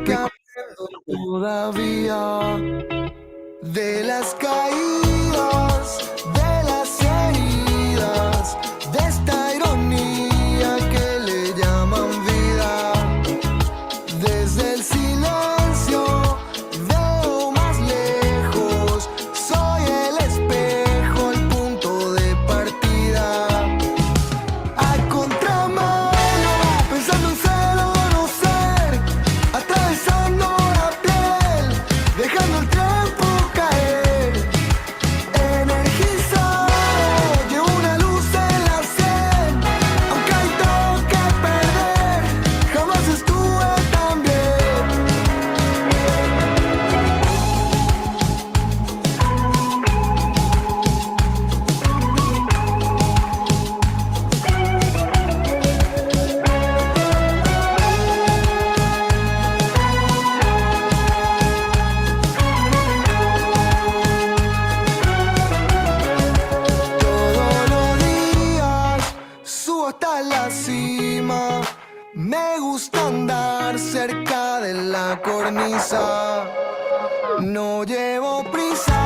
que aprendo todavía de las caídas, de las heridas, de esta ironía que le llaman vida. Desde el silencio veo más lejos, soy el espejo, el punto de partida. A contramano, pensando en ser o no ser, atravesando la piel, dejando el tiempo caer. Energizado, llevo una luz en la sien, aunque hay todo que perder, jamás estuve tan bien. Todos los días subo hasta la cima. Me gusta andar cerca de la cornisa. No llevo prisa,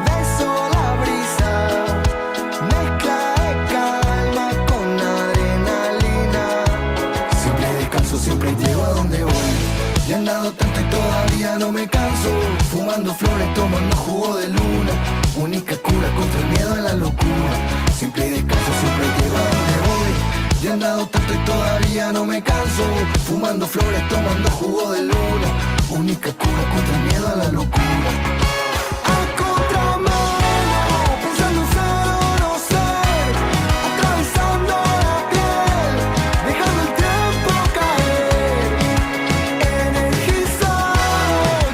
beso la brisa, mezcla de calma con adrenalina. Siempre descanso, siempre llego a donde voy. Y he andado tanto y todavía no me canso. Fumando flores, tomando jugo de luna. Única cura contra el miedo a la locura. Siempre descanso, siempre llego a donde voy. Y he andado tanto y todavía no me canso. Fumando flores, tomando jugo de luna. Única cura contra el miedo a la locura. A contramano, pensando en ser o no ser, atravesando la piel, dejando el tiempo caer. Energizado,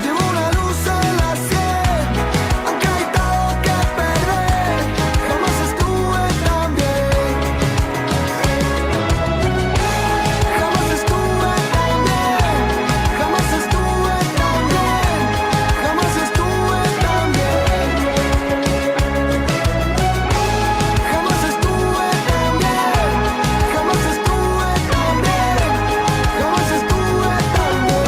llevo una luz en la sien, aunque hay todo que perder, jamás estuve tan bien. Jamás estuve tan bien, jamás estuve tan bien, jamás estuve tan bien. Jamás estuve tan bien, jamás estuve tan bien, jamás estuve tan bien.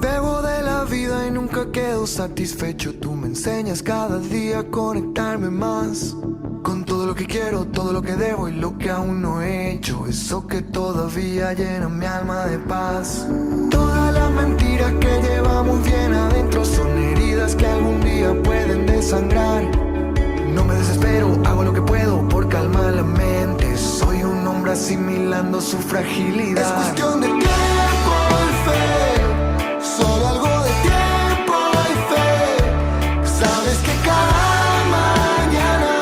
Bebo de la vida y nunca quedo satisfecho. Tú me enseñas cada día a conectarme más con todo lo que quiero, todo lo que debo y lo que aún no he hecho. Eso que todavía llena mi alma de paz. Todas las mentiras que llevamos bien adentro son heridas que algún día pueden desangrar. No me desespero, hago lo que puedo por calmar la mente. Soy un hombre asimilando su fragilidad. Es cuestión de tiempo y fe, solo algo de tiempo y fe. Sabes que cada mañana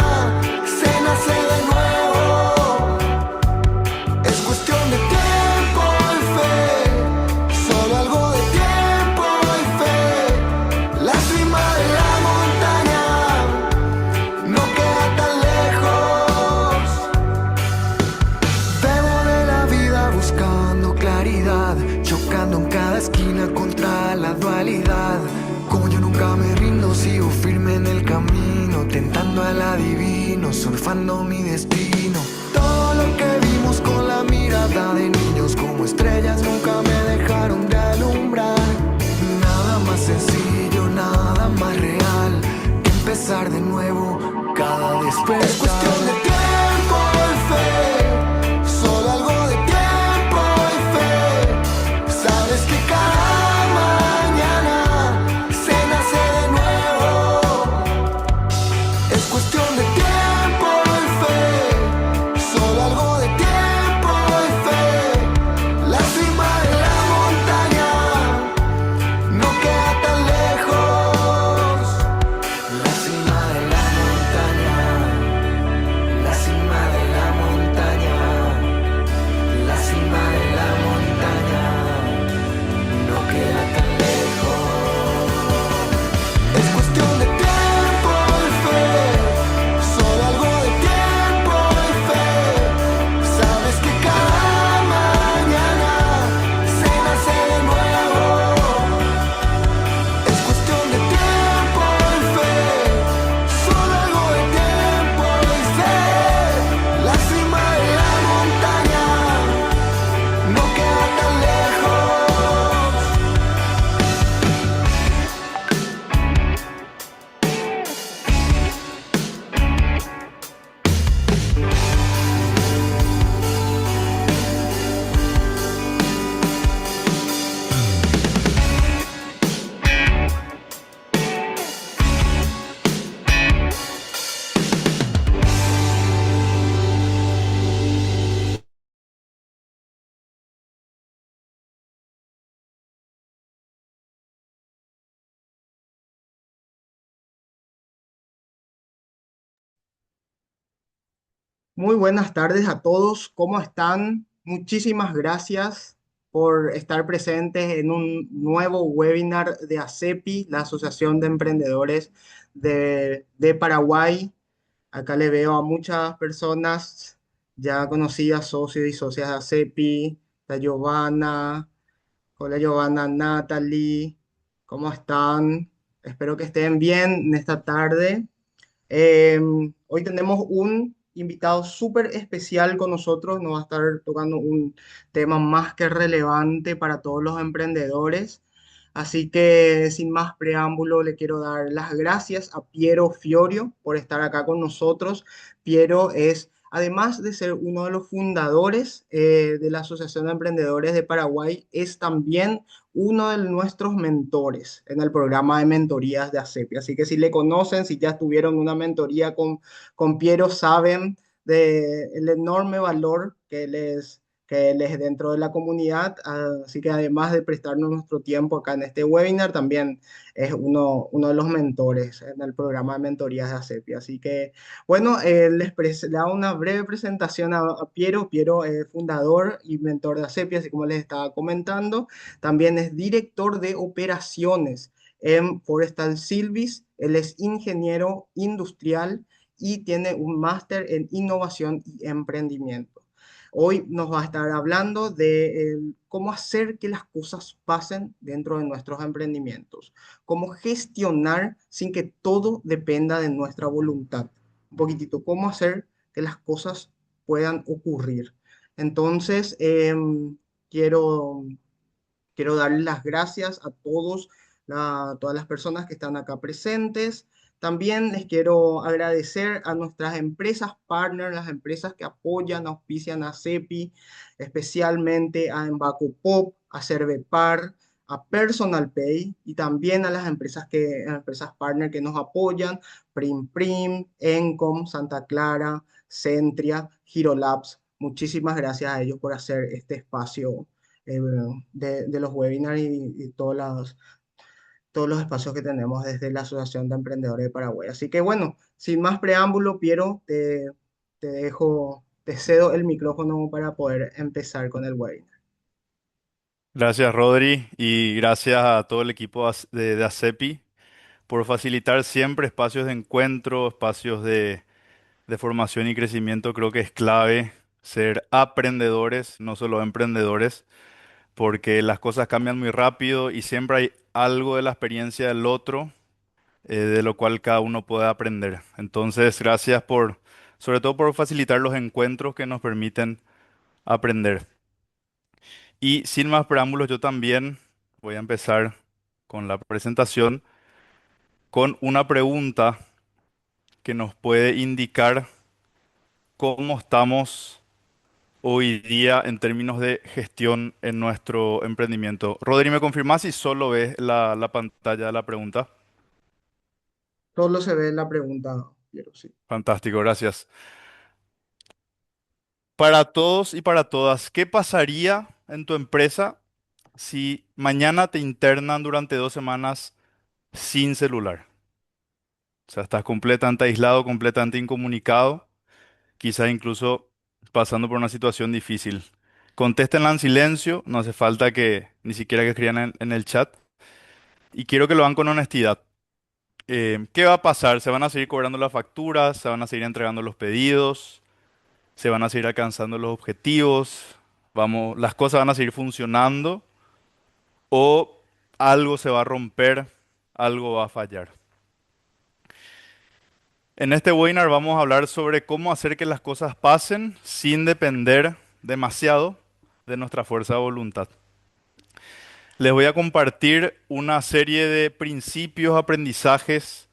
se nace de nuevo. Es cuestión de tiempo y fe, solo algo de tiempo y fe. La cima de la montaña no queda tan lejos. Bebo de la vida buscando claridad, chocando en cada esquina contra la dualidad. Como yo nunca me rindo, sigo firme en el camino, tentando al adivino, surfando mi destino. Todo lo que vimos con la mirada de niños como estrellas nunca me dejaron de alumbrar. Nada más sencillo, nada más real que empezar de nuevo cada despertar. Es cuestión de tiempo y fe, solo algo de tiempo y fe. Sabes que cada mañana se nace de nuevo. Es cuestión de tiempo y fe, solo algo de tiempo y fe. La cima de la montaña no queda tan lejos. La cima de la montaña Muy buenas tardes a todos, ¿cómo están? Muchísimas gracias por estar presentes en un nuevo webinar de ACEPI, la Asociación de Emprendedores de Paraguay. Acá le veo a muchas personas ya conocidas, socios y socias de ACEPI, la Giovanna, hola Giovanna, Natalie, ¿cómo están? Espero que estén bien en esta tarde. Eh, Hoy tenemos un invitado súper especial con nosotros, nos va a estar tocando un tema más que relevante para todos los emprendedores. Así que sin más preámbulo, le quiero dar las gracias a Piero Fiorio por estar acá con nosotros. Piero es, además de ser uno de los fundadores de la Asociación de Emprendedores de Paraguay, es también uno de nuestros mentores en el programa de mentorías de ACEPI. Así que si le conocen, si ya tuvieron una mentoría con Piero, saben del enorme valor que les dentro de la comunidad. Así que además de prestarnos nuestro tiempo acá en este webinar, también es uno de los mentores en el programa de mentorías de ACEPI. Así que, bueno, le hago una breve presentación a Piero. Piero es fundador y mentor de ACEPI, así como les estaba comentando. También es director de operaciones en Forestal Silvis. Él es ingeniero industrial y tiene un máster en innovación y emprendimiento. Hoy nos va a estar hablando de cómo hacer que las cosas pasen dentro de nuestros emprendimientos, cómo gestionar sin que todo dependa de nuestra voluntad. Un poquitito, cómo hacer que las cosas puedan ocurrir. Entonces, quiero Quiero darles las gracias a todas las personas que están acá presentes. También les quiero agradecer a nuestras empresas partners, las empresas que apoyan, auspician a CEPI, especialmente a Embaco Pop, a Cervepar, a Personal Pay y también a las empresas partner que nos apoyan, Prim Prim, Encom, Santa Clara, Centria, Girolabs. Muchísimas gracias a ellos por hacer este espacio eh, de los webinars y todos los espacios que tenemos desde la Asociación de Emprendedores de Paraguay. Así que bueno, sin más preámbulo, Piero, te cedo el micrófono para poder empezar con el webinar. Gracias, Rodri, y gracias a todo el equipo de ACEPI por facilitar siempre espacios de encuentro, espacios de formación y crecimiento. Creo que es clave ser aprendedores, no solo emprendedores, porque las cosas cambian muy rápido y siempre hay algo de la experiencia del otro, de lo cual cada uno puede aprender. Entonces, gracias sobre todo por facilitar los encuentros que nos permiten aprender. Y sin más preámbulos, yo también voy a empezar con la presentación con una pregunta que nos puede indicar cómo estamos hoy día en términos de gestión en nuestro emprendimiento. Rodri, ¿me confirmás si solo ves la pantalla de la pregunta? Solo se ve la pregunta, Piero, sí. Fantástico, gracias. Para todos y para todas, ¿qué pasaría en tu empresa si mañana te internan durante 2 semanas sin celular? O sea, estás completamente aislado, completamente incomunicado, quizás incluso pasando por una situación difícil. Contéstenla en silencio, no hace falta que ni siquiera que escriban en el chat. Y quiero que lo hagan con honestidad. ¿Qué va a pasar? ¿Se van a seguir cobrando las facturas? ¿Se van a seguir entregando los pedidos? ¿Se van a seguir alcanzando los objetivos? Vamos, ¿las cosas van a seguir funcionando? ¿O algo se va a romper? ¿Algo va a fallar? En este webinar vamos a hablar sobre cómo hacer que las cosas pasen sin depender demasiado de nuestra fuerza de voluntad. Les voy a compartir una serie de principios, aprendizajes,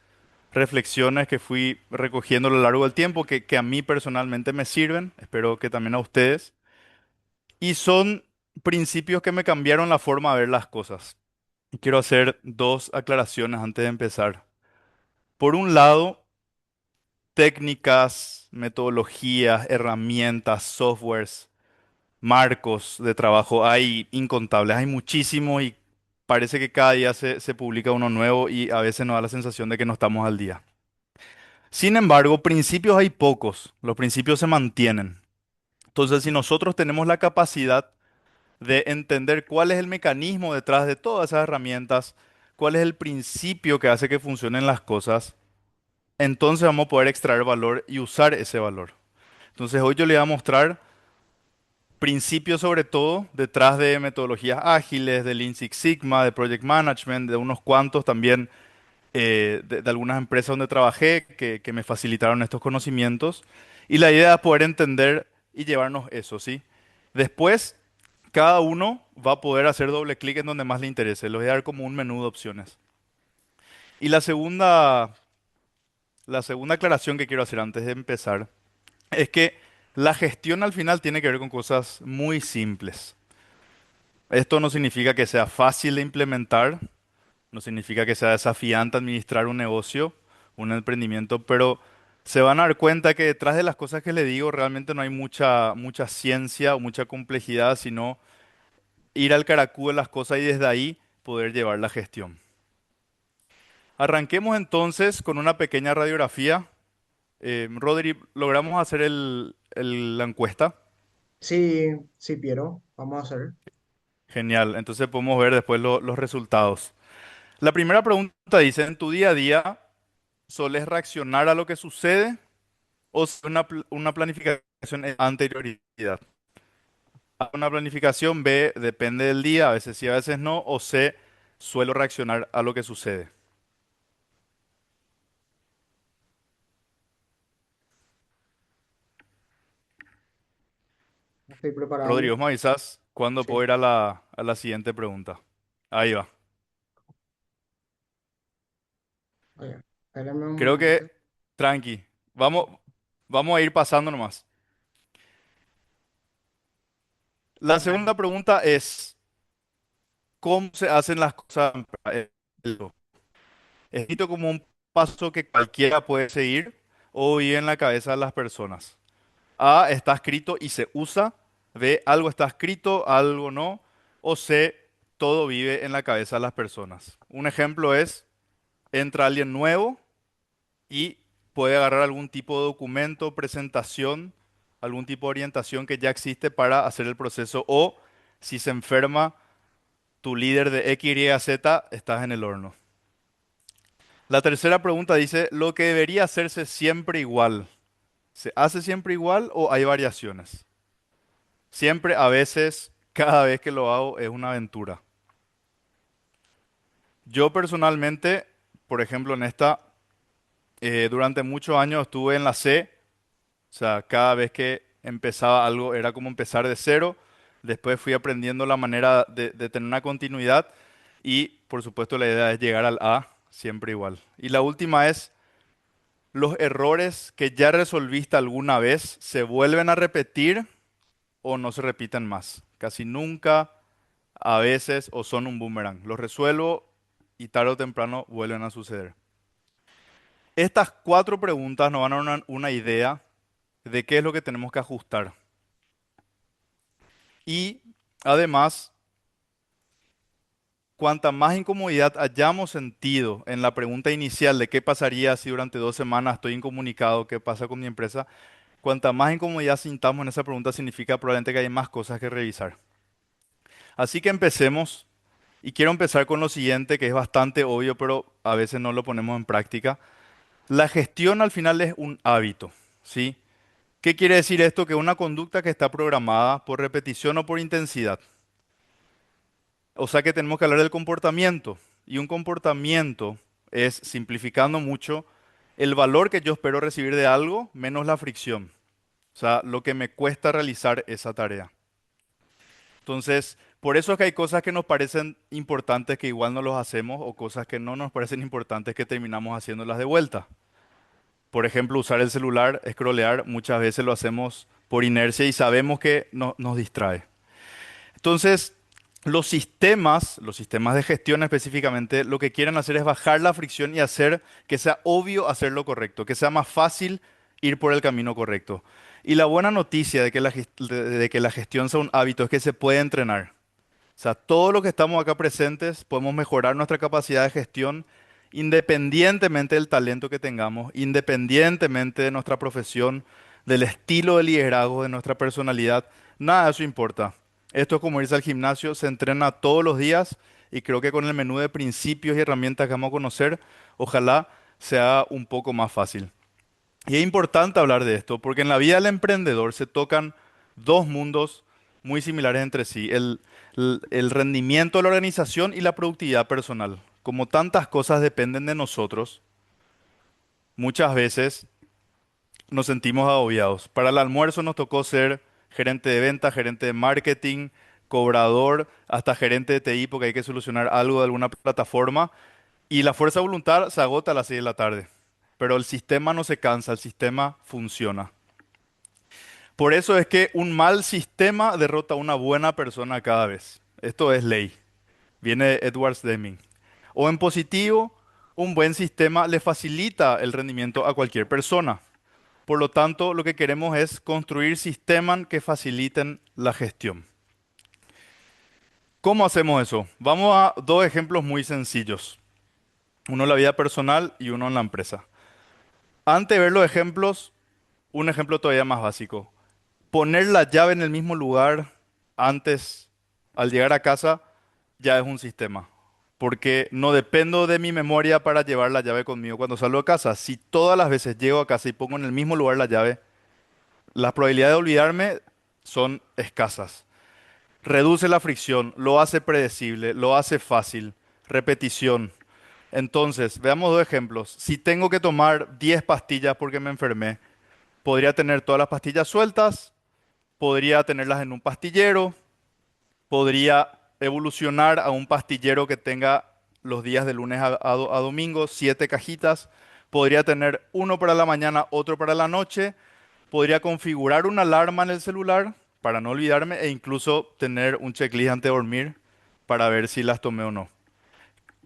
reflexiones que fui recogiendo a lo largo del tiempo que a mí personalmente me sirven, espero que también a ustedes, y son principios que me cambiaron la forma de ver las cosas. Y quiero hacer dos aclaraciones antes de empezar. Por un lado, técnicas, metodologías, herramientas, softwares, marcos de trabajo, hay incontables, hay muchísimos y parece que cada día se publica uno nuevo y a veces nos da la sensación de que no estamos al día. Sin embargo, principios hay pocos, los principios se mantienen. Entonces, si nosotros tenemos la capacidad de entender cuál es el mecanismo detrás de todas esas herramientas, cuál es el principio que hace que funcionen las cosas, entonces vamos a poder extraer valor y usar ese valor. Entonces, hoy yo le voy a mostrar principios sobre todo detrás de metodologías ágiles, de Lean Six Sigma, de Project Management, de unos cuantos también de algunas empresas donde trabajé que me facilitaron estos conocimientos. Y la idea es poder entender y llevarnos eso, ¿sí? Después, cada uno va a poder hacer doble clic en donde más le interese. Les voy a dar como un menú de opciones. Y la segunda aclaración que quiero hacer antes de empezar es que la gestión al final tiene que ver con cosas muy simples. Esto no significa que sea fácil de implementar, no significa que sea desafiante administrar un negocio, un emprendimiento, pero se van a dar cuenta que detrás de las cosas que le digo realmente no hay mucha ciencia o mucha complejidad, sino ir al caracú de las cosas y desde ahí poder llevar la gestión. Arranquemos entonces con una pequeña radiografía. Rodri, ¿logramos hacer la encuesta? Sí, sí, Piero, vamos a hacer. Genial, entonces podemos ver después los resultados. La primera pregunta dice, ¿en tu día a día soles reaccionar a lo que sucede o si una planificación es anterioridad? A una planificación, B, depende del día, a veces sí, a veces no, o C, suelo reaccionar a lo que sucede. Me estoy Rodrigo, preparando. ¿me avisas cuándo Sí, puedo ir a la siguiente pregunta? Ahí va. oye, espérame un Creo momentito. que, tranqui, vamos a ir pasando nomás. La segunda pregunta es, ¿cómo se hacen las cosas? ¿Es visto como un paso que cualquiera puede seguir o vive en la cabeza de las personas? A, está escrito y se usa. B, algo está escrito, algo no. O C, todo vive en la cabeza de las personas. Un ejemplo es, entra alguien nuevo y puede agarrar algún tipo de documento, presentación, algún tipo de orientación que ya existe para hacer el proceso. O si se enferma tu líder de X, Y, Z, estás en el horno. La tercera pregunta dice, ¿lo que debería hacerse siempre igual? ¿Se hace siempre igual o hay variaciones? Siempre, a veces, cada vez que lo hago es una aventura. Yo personalmente, por ejemplo, durante muchos años estuve en la C, o sea, cada vez que empezaba algo era como empezar de cero. Después fui aprendiendo la manera de tener una continuidad y, por supuesto, la idea es llegar al A siempre igual. Y la última es, ¿los errores que ya resolviste alguna vez se vuelven a repetir o no se repiten más? Casi nunca, a veces, o son un boomerang. Los resuelvo y tarde o temprano vuelven a suceder. Estas cuatro preguntas nos van a dar una idea de qué es lo que tenemos que ajustar. Y además, cuanta más incomodidad hayamos sentido en la pregunta inicial de qué pasaría si durante 2 semanas estoy incomunicado, qué pasa con mi empresa, cuanta más incomodidad sintamos en esa pregunta significa probablemente que hay más cosas que revisar. Así que empecemos. Y quiero empezar con lo siguiente, que es bastante obvio, pero a veces no lo ponemos en práctica. La gestión al final es un hábito, ¿sí? ¿Qué quiere decir esto? Que una conducta que está programada por repetición o por intensidad. O sea que tenemos que hablar del comportamiento. Y un comportamiento es, simplificando mucho, el valor que yo espero recibir de algo menos la fricción. O sea, lo que me cuesta realizar esa tarea. Entonces, por eso es que hay cosas que nos parecen importantes que igual no los hacemos o cosas que no nos parecen importantes que terminamos haciéndolas de vuelta. Por ejemplo, usar el celular, scrollear, muchas veces lo hacemos por inercia y sabemos que nos distrae. Entonces, los sistemas de gestión específicamente, lo que quieren hacer es bajar la fricción y hacer que sea obvio hacer lo correcto, que sea más fácil ir por el camino correcto. Y la buena noticia de que la gestión sea un hábito es que se puede entrenar. O sea, todos los que estamos acá presentes podemos mejorar nuestra capacidad de gestión independientemente del talento que tengamos, independientemente de nuestra profesión, del estilo de liderazgo, de nuestra personalidad, nada de eso importa. Esto es como irse al gimnasio, se entrena todos los días y creo que con el menú de principios y herramientas que vamos a conocer, ojalá sea un poco más fácil. Y es importante hablar de esto porque en la vida del emprendedor se tocan dos mundos muy similares entre sí, el rendimiento de la organización y la productividad personal. Como tantas cosas dependen de nosotros, muchas veces nos sentimos agobiados. Para el almuerzo nos tocó ser gerente de venta, gerente de marketing, cobrador, hasta gerente de TI porque hay que solucionar algo de alguna plataforma. Y la fuerza de voluntad se agota a las 6 de la tarde. Pero el sistema no se cansa, el sistema funciona. Por eso es que un mal sistema derrota a una buena persona cada vez. Esto es ley. Viene de Edward Deming. O en positivo, un buen sistema le facilita el rendimiento a cualquier persona. Por lo tanto, lo que queremos es construir sistemas que faciliten la gestión. ¿Cómo hacemos eso? Vamos a dos ejemplos muy sencillos. Uno en la vida personal y uno en la empresa. Antes de ver los ejemplos, un ejemplo todavía más básico. Poner la llave en el mismo lugar antes, al llegar a casa, ya es un sistema. Porque no dependo de mi memoria para llevar la llave conmigo cuando salgo de casa. Si todas las veces llego a casa y pongo en el mismo lugar la llave, las probabilidades de olvidarme son escasas. Reduce la fricción, lo hace predecible, lo hace fácil. Repetición. Entonces, veamos dos ejemplos. Si tengo que tomar 10 pastillas porque me enfermé, podría tener todas las pastillas sueltas, podría tenerlas en un pastillero, podría evolucionar a un pastillero que tenga los días de lunes a domingo, 7 cajitas, podría tener uno para la mañana, otro para la noche, podría configurar una alarma en el celular para no olvidarme e incluso tener un checklist antes de dormir para ver si las tomé o no.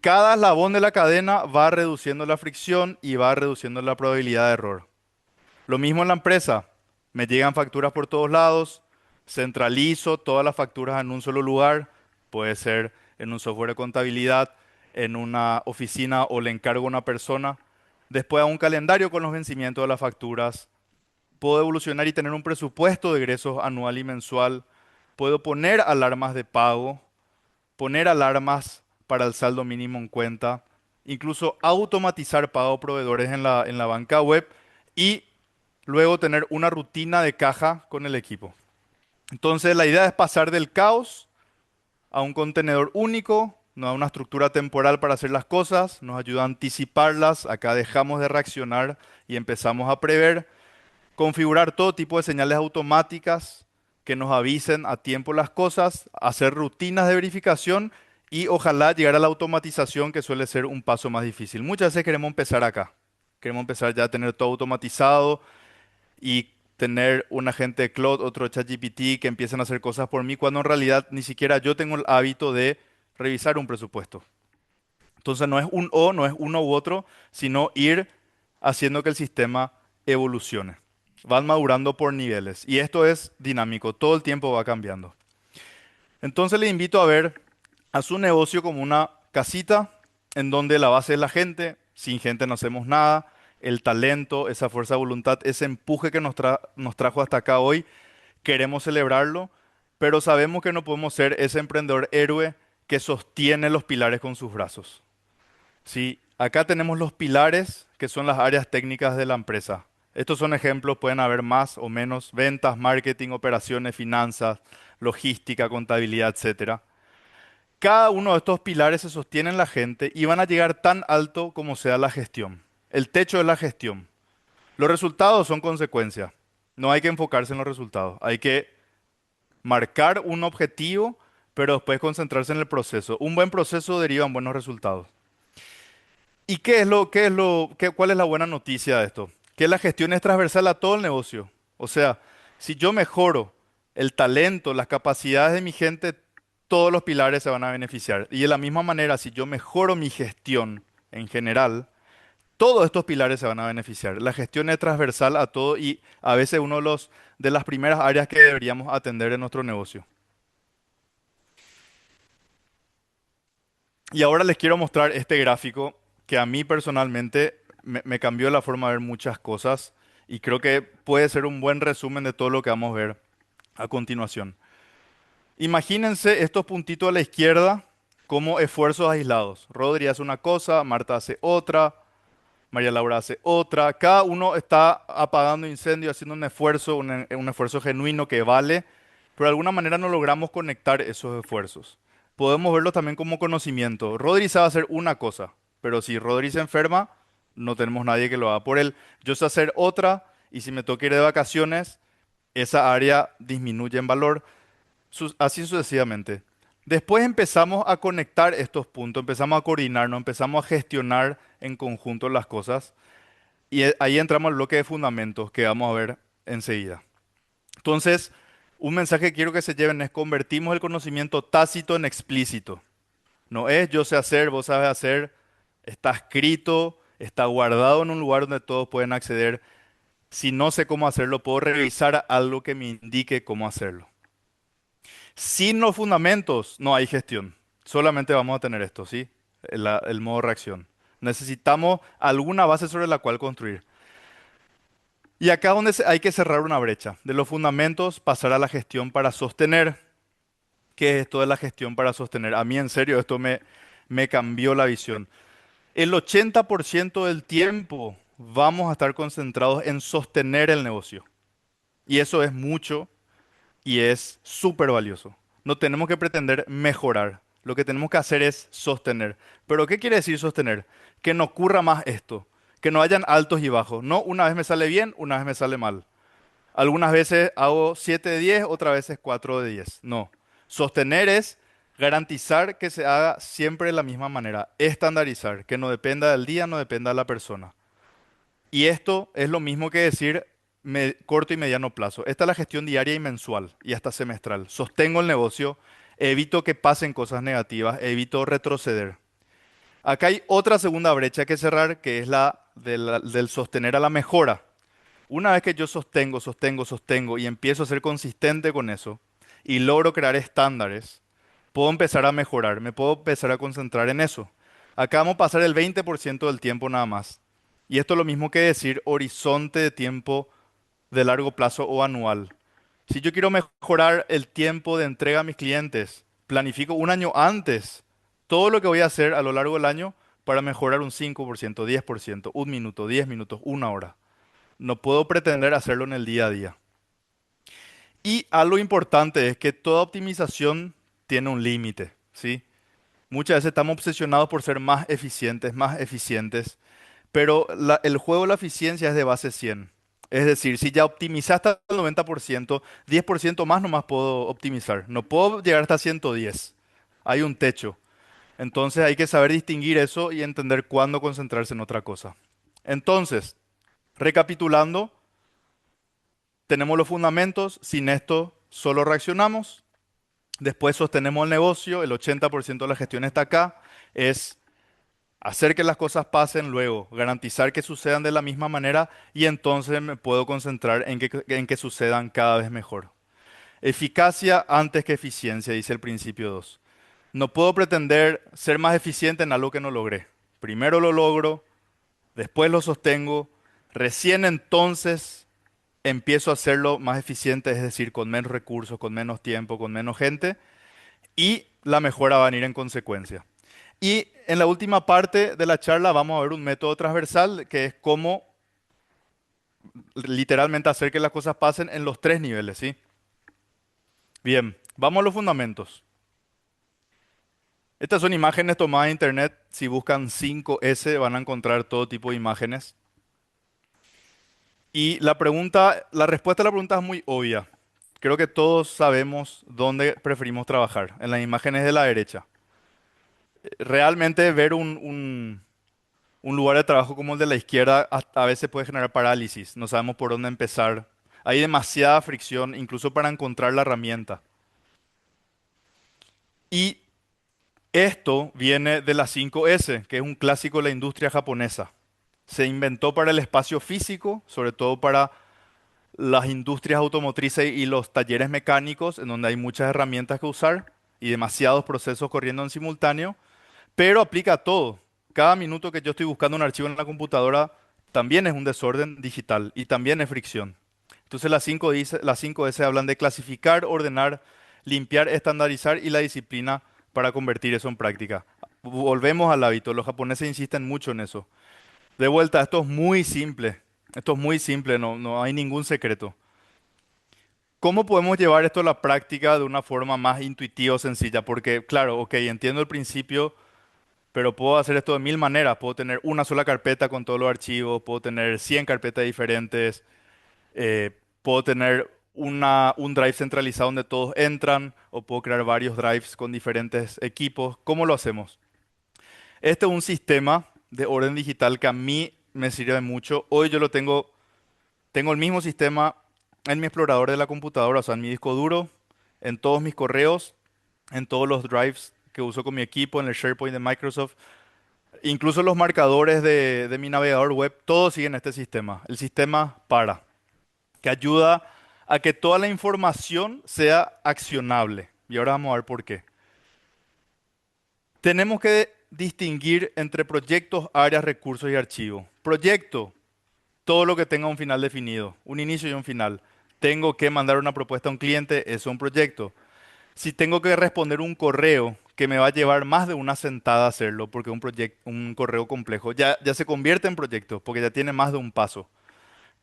Cada eslabón de la cadena va reduciendo la fricción y va reduciendo la probabilidad de error. Lo mismo en la empresa. Me llegan facturas por todos lados, centralizo todas las facturas en un solo lugar, puede ser en un software de contabilidad, en una oficina o le encargo a una persona. Después hago un calendario con los vencimientos de las facturas. Puedo evolucionar y tener un presupuesto de egresos anual y mensual. Puedo poner alarmas de pago, poner alarmas para el saldo mínimo en cuenta, incluso automatizar pago a proveedores en la banca web y luego tener una rutina de caja con el equipo. Entonces, la idea es pasar del caos a un contenedor único, no a una estructura temporal para hacer las cosas, nos ayuda a anticiparlas, acá dejamos de reaccionar y empezamos a prever, configurar todo tipo de señales automáticas que nos avisen a tiempo las cosas, hacer rutinas de verificación y ojalá llegar a la automatización que suele ser un paso más difícil. Muchas veces queremos empezar acá, queremos empezar ya a tener todo automatizado y tener un agente de Claude, otro ChatGPT que empiecen a hacer cosas por mí, cuando en realidad ni siquiera yo tengo el hábito de revisar un presupuesto. Entonces no es un o, no es uno u otro, sino ir haciendo que el sistema evolucione. Van madurando por niveles y esto es dinámico, todo el tiempo va cambiando. Entonces le invito a ver a su negocio como una casita en donde la base es la gente, sin gente no hacemos nada, el talento, esa fuerza de voluntad, ese empuje que nos trajo hasta acá hoy, queremos celebrarlo, pero sabemos que no podemos ser ese emprendedor héroe que sostiene los pilares con sus brazos. Sí, acá tenemos los pilares que son las áreas técnicas de la empresa. Estos son ejemplos, pueden haber más o menos, ventas, marketing, operaciones, finanzas, logística, contabilidad, etcétera. Cada uno de estos pilares se sostiene en la gente y van a llegar tan alto como sea la gestión. El techo es la gestión. Los resultados son consecuencia. No hay que enfocarse en los resultados. Hay que marcar un objetivo, pero después concentrarse en el proceso. Un buen proceso deriva en buenos resultados. ¿Y cuál es la buena noticia de esto? Que la gestión es transversal a todo el negocio. O sea, si yo mejoro el talento, las capacidades de mi gente, todos los pilares se van a beneficiar. Y de la misma manera, si yo mejoro mi gestión en general, todos estos pilares se van a beneficiar. La gestión es transversal a todo y a veces de las primeras áreas que deberíamos atender en nuestro negocio. Y ahora les quiero mostrar este gráfico que a mí personalmente me cambió la forma de ver muchas cosas y creo que puede ser un buen resumen de todo lo que vamos a ver a continuación. Imagínense estos puntitos a la izquierda como esfuerzos aislados. Rodri hace una cosa, Marta hace otra, María Laura hace otra. Cada uno está apagando incendios, haciendo un esfuerzo genuino que vale, pero de alguna manera no logramos conectar esos esfuerzos. Podemos verlo también como conocimiento. Rodri sabe hacer una cosa, pero si Rodri se enferma, no tenemos nadie que lo haga por él. Yo sé hacer otra, y si me toca ir de vacaciones, esa área disminuye en valor, así sucesivamente. Después empezamos a conectar estos puntos, empezamos a coordinarnos, empezamos a gestionar en conjunto las cosas y ahí entramos al bloque de fundamentos que vamos a ver enseguida. Entonces, un mensaje que quiero que se lleven es convertimos el conocimiento tácito en explícito. No es yo sé hacer, vos sabes hacer, está escrito, está guardado en un lugar donde todos pueden acceder. Si no sé cómo hacerlo, puedo revisar algo que me indique cómo hacerlo. Sin los fundamentos no hay gestión. Solamente vamos a tener esto, ¿sí? El modo reacción. Necesitamos alguna base sobre la cual construir. Y acá donde hay que cerrar una brecha. De los fundamentos pasar a la gestión para sostener. ¿Qué es esto de la gestión para sostener? A mí en serio esto me cambió la visión. El 80% del tiempo vamos a estar concentrados en sostener el negocio. Y eso es mucho y es súper valioso. No tenemos que pretender mejorar. Lo que tenemos que hacer es sostener. ¿Pero qué quiere decir sostener? Que no ocurra más esto. Que no hayan altos y bajos. No, una vez me sale bien, una vez me sale mal. Algunas veces hago 7 de 10, otras veces 4 de 10. No. Sostener es garantizar que se haga siempre de la misma manera. Estandarizar. Que no dependa del día, no dependa de la persona. Y esto es lo mismo que decir corto y mediano plazo. Esta es la gestión diaria y mensual y hasta semestral. Sostengo el negocio, evito que pasen cosas negativas, evito retroceder. Acá hay otra segunda brecha que cerrar, que es del sostener a la mejora. Una vez que yo sostengo y empiezo a ser consistente con eso y logro crear estándares, puedo empezar a mejorar, me puedo empezar a concentrar en eso. Acá vamos a pasar el 20% del tiempo nada más. Y esto es lo mismo que decir horizonte de tiempo de largo plazo o anual. Si yo quiero mejorar el tiempo de entrega a mis clientes, planifico un año antes todo lo que voy a hacer a lo largo del año para mejorar un 5%, 10%, un minuto, 10 minutos, una hora. No puedo pretender hacerlo en el día a día. Y algo importante es que toda optimización tiene un límite, ¿sí? Muchas veces estamos obsesionados por ser más eficientes, pero el juego de la eficiencia es de base 100. Es decir, si ya optimizaste al 90%, 10% más nomás puedo optimizar. No puedo llegar hasta 110. Hay un techo. Entonces hay que saber distinguir eso y entender cuándo concentrarse en otra cosa. Entonces, recapitulando, tenemos los fundamentos. Sin esto solo reaccionamos. Después sostenemos el negocio. El 80% de la gestión está acá. Es hacer que las cosas pasen, luego garantizar que sucedan de la misma manera y entonces me puedo concentrar en que sucedan cada vez mejor. Eficacia antes que eficiencia, dice el principio 2. No puedo pretender ser más eficiente en algo que no logré. Primero lo logro, después lo sostengo, recién entonces empiezo a hacerlo más eficiente, es decir, con menos recursos, con menos tiempo, con menos gente, y la mejora va a venir en consecuencia. Y en la última parte de la charla vamos a ver un método transversal que es cómo literalmente hacer que las cosas pasen en los tres niveles, ¿sí? Bien, vamos a los fundamentos. Estas son imágenes tomadas de internet. Si buscan 5S van a encontrar todo tipo de imágenes. Y la respuesta a la pregunta es muy obvia. Creo que todos sabemos dónde preferimos trabajar, en las imágenes de la derecha. Realmente ver un lugar de trabajo como el de la izquierda a veces puede generar parálisis, no sabemos por dónde empezar. Hay demasiada fricción, incluso para encontrar la herramienta. Y esto viene de las 5S, que es un clásico de la industria japonesa. Se inventó para el espacio físico, sobre todo para las industrias automotrices y los talleres mecánicos, en donde hay muchas herramientas que usar y demasiados procesos corriendo en simultáneo, pero aplica a todo. cada minuto que yo estoy buscando un archivo en la computadora también es un desorden digital y también es fricción. Entonces las 5S hablan de clasificar, ordenar, limpiar, estandarizar y la disciplina para convertir eso en práctica. Volvemos al hábito, los japoneses insisten mucho en eso. De vuelta, esto es muy simple, esto es muy simple, no hay ningún secreto. ¿Cómo podemos llevar esto a la práctica de una forma más intuitiva o sencilla? Porque, claro, ok, entiendo el principio, pero puedo hacer esto de mil maneras. Puedo tener una sola carpeta con todos los archivos, puedo tener 100 carpetas diferentes, puedo tener un drive centralizado donde todos entran, o puedo crear varios drives con diferentes equipos. ¿Cómo lo hacemos? Este es un sistema de orden digital que a mí me sirve mucho. Hoy yo tengo el mismo sistema en mi explorador de la computadora, o sea, en mi disco duro, en todos mis correos, en todos los drives que uso con mi equipo, en el SharePoint de Microsoft. Incluso los marcadores de mi navegador web, todos siguen este sistema. El sistema para, que ayuda a que toda la información sea accionable. Y ahora vamos a ver por qué. Tenemos que distinguir entre proyectos, áreas, recursos y archivos. Proyecto, todo lo que tenga un final definido, un inicio y un final. Tengo que mandar una propuesta a un cliente, eso es un proyecto. Si tengo que responder un correo que me va a llevar más de una sentada hacerlo, porque un correo complejo ya se convierte en proyecto, porque ya tiene más de un paso.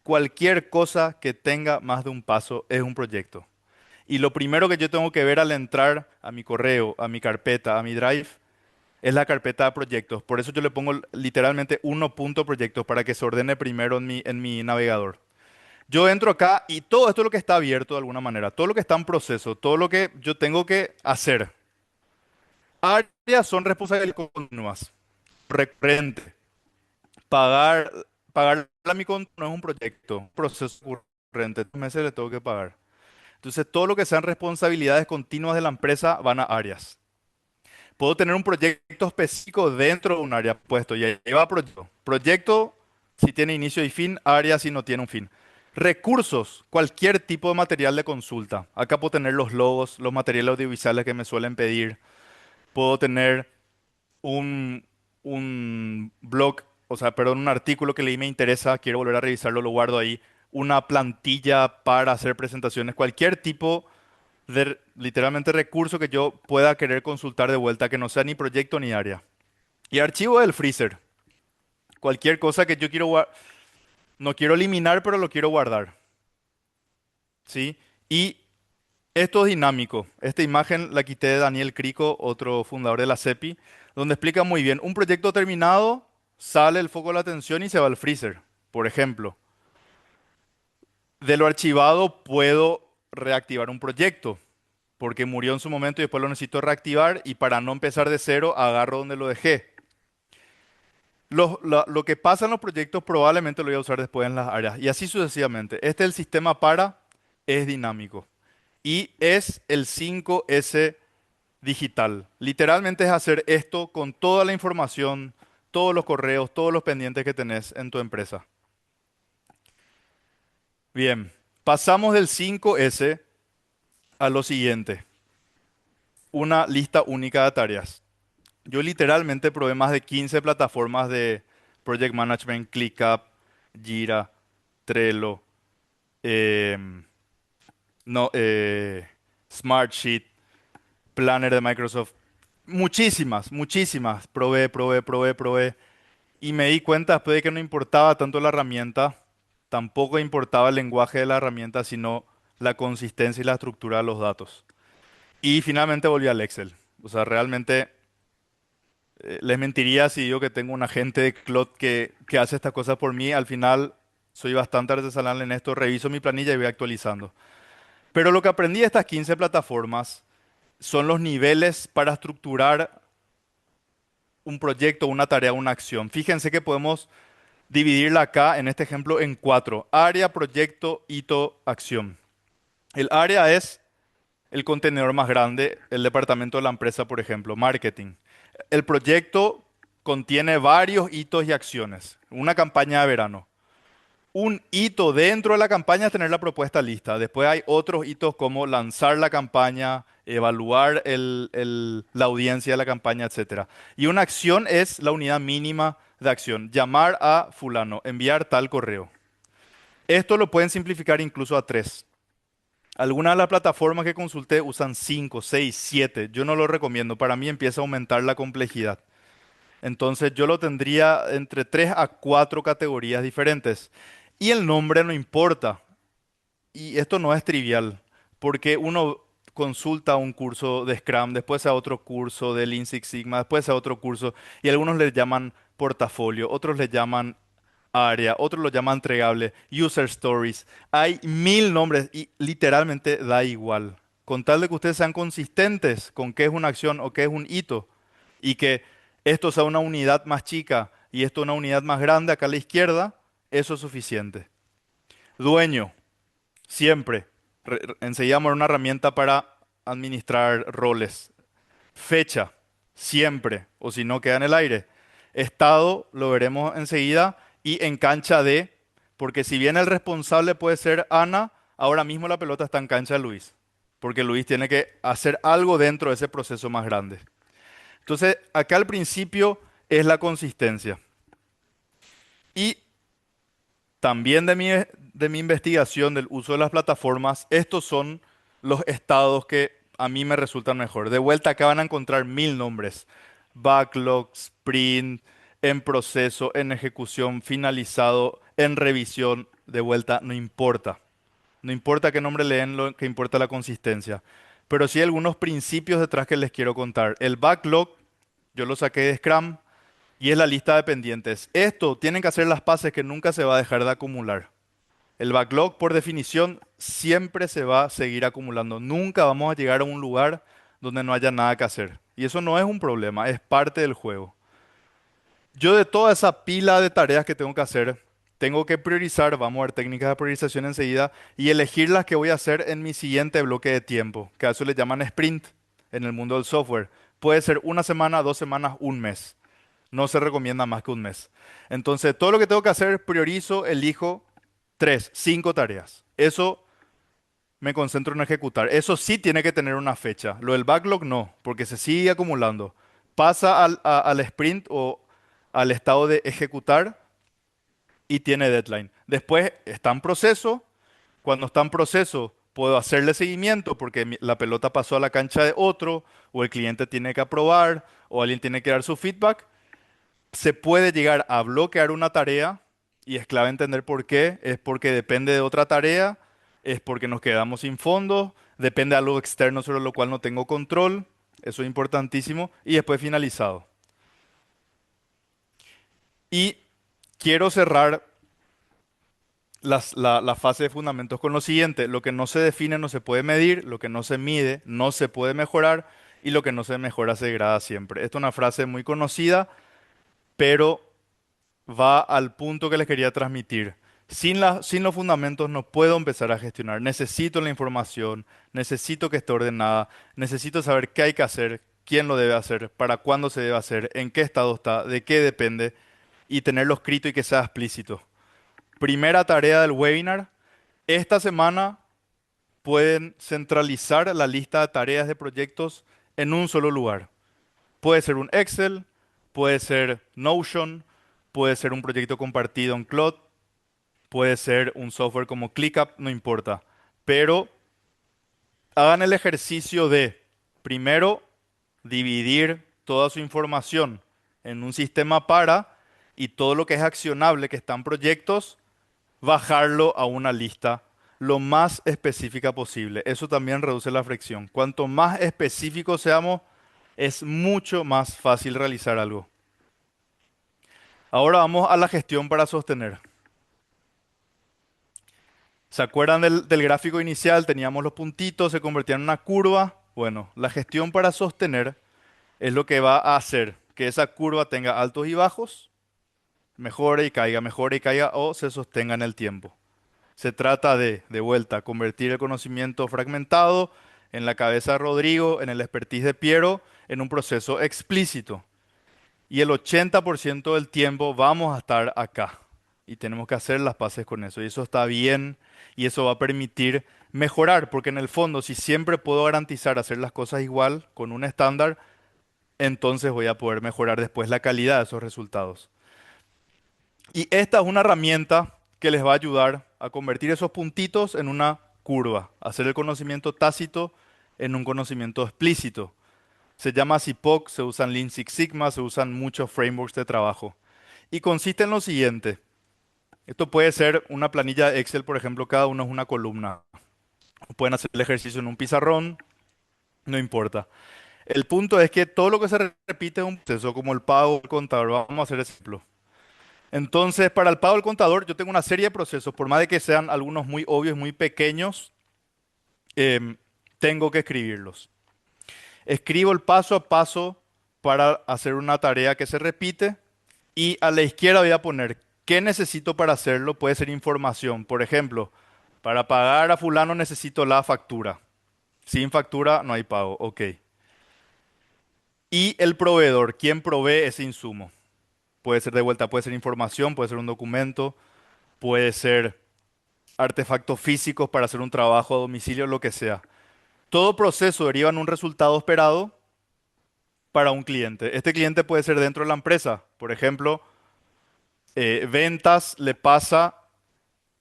Cualquier cosa que tenga más de un paso es un proyecto. Y lo primero que yo tengo que ver al entrar a mi correo, a mi carpeta, a mi drive, es la carpeta de proyectos. Por eso yo le pongo literalmente 1.proyectos para que se ordene primero en mi navegador. Yo entro acá y todo esto es lo que está abierto de alguna manera, todo lo que está en proceso, todo lo que yo tengo que hacer. Áreas son responsabilidades continuas, recurrente. Pagar, pagar mi conta no es un proyecto, un proceso recurrente. 3 meses le tengo que pagar. Entonces, todo lo que sean responsabilidades continuas de la empresa van a áreas. Puedo tener un proyecto específico dentro de un área puesto y ahí va proyecto. Proyecto si tiene inicio y fin, área si no tiene un fin. Recursos, cualquier tipo de material de consulta. Acá puedo tener los logos, los materiales audiovisuales que me suelen pedir. Puedo tener un blog, o sea, perdón, un artículo que leí me interesa, quiero volver a revisarlo, lo guardo ahí. Una plantilla para hacer presentaciones, cualquier tipo de literalmente recurso que yo pueda querer consultar de vuelta, que no sea ni proyecto ni área. Y archivo del freezer, cualquier cosa que yo no quiero eliminar, pero lo quiero guardar, ¿sí? Y esto es dinámico. Esta imagen la quité de Daniel Crico, otro fundador de la CEPI, donde explica muy bien, un proyecto terminado, sale el foco de la atención y se va al freezer, por ejemplo. De lo archivado puedo reactivar un proyecto, porque murió en su momento y después lo necesito reactivar y para no empezar de cero, agarro donde lo dejé. Lo que pasa en los proyectos probablemente lo voy a usar después en las áreas y así sucesivamente. Este es el sistema para, es dinámico y es el 5S digital. Literalmente es hacer esto con toda la información, todos los correos, todos los pendientes que tenés en tu empresa. Bien, pasamos del 5S a lo siguiente, una lista única de tareas. Yo literalmente probé más de 15 plataformas de Project Management, ClickUp, Jira, Trello, em, no, Smartsheet, Planner de Microsoft. Muchísimas, muchísimas. Probé. Y me di cuenta después de que no importaba tanto la herramienta, tampoco importaba el lenguaje de la herramienta, sino la consistencia y la estructura de los datos. Y finalmente volví al Excel. O sea, realmente les mentiría si digo que tengo un agente de cloud que hace estas cosas por mí. Al final soy bastante artesanal en esto, reviso mi planilla y voy actualizando. Pero lo que aprendí de estas 15 plataformas son los niveles para estructurar un proyecto, una tarea, una acción. Fíjense que podemos dividirla acá, en este ejemplo, en 4. Área, proyecto, hito, acción. El área es el contenedor más grande, el departamento de la empresa, por ejemplo, marketing. El proyecto contiene varios hitos y acciones. Una campaña de verano. Un hito dentro de la campaña es tener la propuesta lista. Después hay otros hitos como lanzar la campaña, evaluar la audiencia de la campaña, etcétera. Y una acción es la unidad mínima de acción. Llamar a fulano, enviar tal correo. Esto lo pueden simplificar incluso a 3. Algunas de las plataformas que consulté usan 5, 6, 7. Yo no lo recomiendo. Para mí empieza a aumentar la complejidad. Entonces yo lo tendría entre 3 a 4 categorías diferentes. Y el nombre no importa. Y esto no es trivial, porque uno consulta un curso de Scrum, después a otro curso de Lean Six Sigma, después a otro curso, y algunos le llaman portafolio, otros le llaman área, otros lo llaman entregable, user stories. Hay 1000 nombres y literalmente da igual. Con tal de que ustedes sean consistentes con qué es una acción o qué es un hito, y que esto sea una unidad más chica y esto una unidad más grande acá a la izquierda, eso es suficiente. Dueño. Siempre. Enseguida vamos a una herramienta para administrar roles. Fecha. Siempre. O si no, queda en el aire. Estado, lo veremos enseguida. Y en cancha de, porque si bien el responsable puede ser Ana, ahora mismo la pelota está en cancha de Luis. Porque Luis tiene que hacer algo dentro de ese proceso más grande. Entonces, acá al principio es la consistencia. Y también de mi investigación del uso de las plataformas, estos son los estados que a mí me resultan mejor. De vuelta acá van a encontrar 1000 nombres. Backlog, sprint, en proceso, en ejecución, finalizado, en revisión. De vuelta, no importa. No importa qué nombre leen, lo que importa es la consistencia. Pero sí hay algunos principios detrás que les quiero contar. El backlog, yo lo saqué de Scrum y es la lista de pendientes. Esto tienen que hacer las paces que nunca se va a dejar de acumular. El backlog, por definición, siempre se va a seguir acumulando. Nunca vamos a llegar a un lugar donde no haya nada que hacer. Y eso no es un problema, es parte del juego. Yo de toda esa pila de tareas que tengo que hacer, tengo que priorizar, vamos a ver técnicas de priorización enseguida, y elegir las que voy a hacer en mi siguiente bloque de tiempo, que a eso le llaman sprint en el mundo del software. Puede ser una semana, 2 semanas, un mes. No se recomienda más que un mes. Entonces, todo lo que tengo que hacer, priorizo, elijo 3, 5 tareas. Eso me concentro en ejecutar. Eso sí tiene que tener una fecha. Lo del backlog no, porque se sigue acumulando. Pasa al sprint o al estado de ejecutar y tiene deadline. Después está en proceso. Cuando está en proceso, puedo hacerle seguimiento porque la pelota pasó a la cancha de otro, o el cliente tiene que aprobar, o alguien tiene que dar su feedback. Se puede llegar a bloquear una tarea y es clave entender por qué. Es porque depende de otra tarea, es porque nos quedamos sin fondos, depende de algo externo sobre lo cual no tengo control. Eso es importantísimo. Y después finalizado. Y quiero cerrar la fase de fundamentos con lo siguiente. Lo que no se define no se puede medir, lo que no se mide no se puede mejorar y lo que no se mejora se degrada siempre. Esta es una frase muy conocida, pero va al punto que les quería transmitir. Sin los fundamentos no puedo empezar a gestionar. Necesito la información, necesito que esté ordenada, necesito saber qué hay que hacer, quién lo debe hacer, para cuándo se debe hacer, en qué estado está, de qué depende y tenerlo escrito y que sea explícito. Primera tarea del webinar. Esta semana pueden centralizar la lista de tareas de proyectos en un solo lugar. Puede ser un Excel, puede ser Notion, puede ser un proyecto compartido en Cloud, puede ser un software como ClickUp, no importa. Pero hagan el ejercicio de, primero, dividir toda su información en un sistema para y todo lo que es accionable, que están proyectos, bajarlo a una lista lo más específica posible. Eso también reduce la fricción. Cuanto más específicos seamos, es mucho más fácil realizar algo. Ahora vamos a la gestión para sostener. ¿Se acuerdan del gráfico inicial? Teníamos los puntitos, se convertían en una curva. Bueno, la gestión para sostener es lo que va a hacer que esa curva tenga altos y bajos, mejore y caiga o se sostenga en el tiempo. Se trata de vuelta, convertir el conocimiento fragmentado en la cabeza de Rodrigo, en el expertise de Piero, en un proceso explícito. Y el 80% del tiempo vamos a estar acá. y tenemos que hacer las paces con eso. Y eso está bien y eso va a permitir mejorar, porque en el fondo, si siempre puedo garantizar hacer las cosas igual con un estándar, entonces voy a poder mejorar después la calidad de esos resultados. Y esta es una herramienta que les va a ayudar a convertir esos puntitos en una curva, hacer el conocimiento tácito en un conocimiento explícito. Se llama CIPOC, se usan Lean Six Sigma, se usan muchos frameworks de trabajo. Y consiste en lo siguiente. Esto puede ser una planilla de Excel, por ejemplo, cada uno es una columna. Pueden hacer el ejercicio en un pizarrón, no importa. El punto es que todo lo que se repite es un proceso, como el pago, el contador. Vamos a hacer ejemplo. Entonces, para el pago del contador, yo tengo una serie de procesos, por más de que sean algunos muy obvios, muy pequeños, tengo que escribirlos. Escribo el paso a paso para hacer una tarea que se repite y a la izquierda voy a poner qué necesito para hacerlo. Puede ser información. Por ejemplo, para pagar a fulano necesito la factura. Sin factura no hay pago. Ok. Y el proveedor, ¿quién provee ese insumo? Puede ser de vuelta, puede ser información, puede ser un documento, puede ser artefactos físicos para hacer un trabajo a domicilio, lo que sea. Todo proceso deriva en un resultado esperado para un cliente. Este cliente puede ser dentro de la empresa. Por ejemplo, ventas le pasa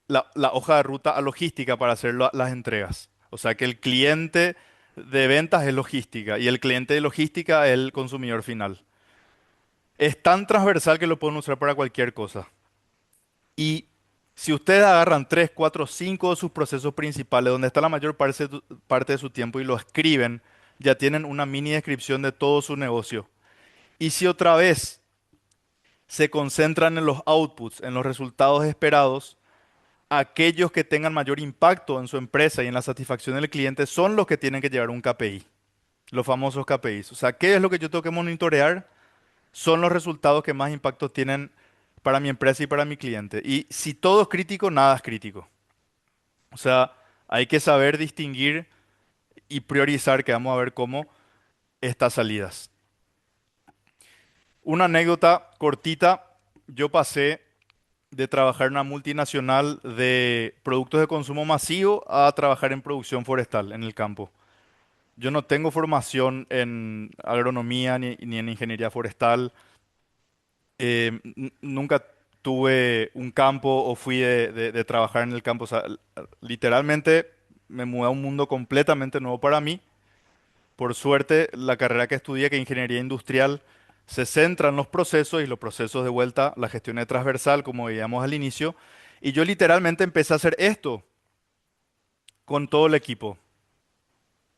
la hoja de ruta a logística para hacer las entregas. O sea que el cliente de ventas es logística y el cliente de logística es el consumidor final. Es tan transversal que lo pueden usar para cualquier cosa. Y si ustedes agarran 3, 4, 5 de sus procesos principales, donde está la mayor parte de su tiempo y lo escriben, ya tienen una mini descripción de todo su negocio. Y si otra vez se concentran en los outputs, en los resultados esperados, aquellos que tengan mayor impacto en su empresa y en la satisfacción del cliente son los que tienen que llevar un KPI, los famosos KPIs. O sea, ¿qué es lo que yo tengo que monitorear? Son los resultados que más impacto tienen para mi empresa y para mi cliente. Y si todo es crítico, nada es crítico. O sea, hay que saber distinguir y priorizar, que vamos a ver cómo, estas salidas. Una anécdota cortita, yo pasé de trabajar en una multinacional de productos de consumo masivo a trabajar en producción forestal en el campo. Yo no tengo formación en agronomía ni en ingeniería forestal. Nunca tuve un campo o fui de trabajar en el campo. O sea, literalmente me mudé a un mundo completamente nuevo para mí. Por suerte, la carrera que estudié, que es ingeniería industrial, se centra en los procesos y los procesos de vuelta, la gestión es transversal, como veíamos al inicio. Y yo literalmente empecé a hacer esto con todo el equipo,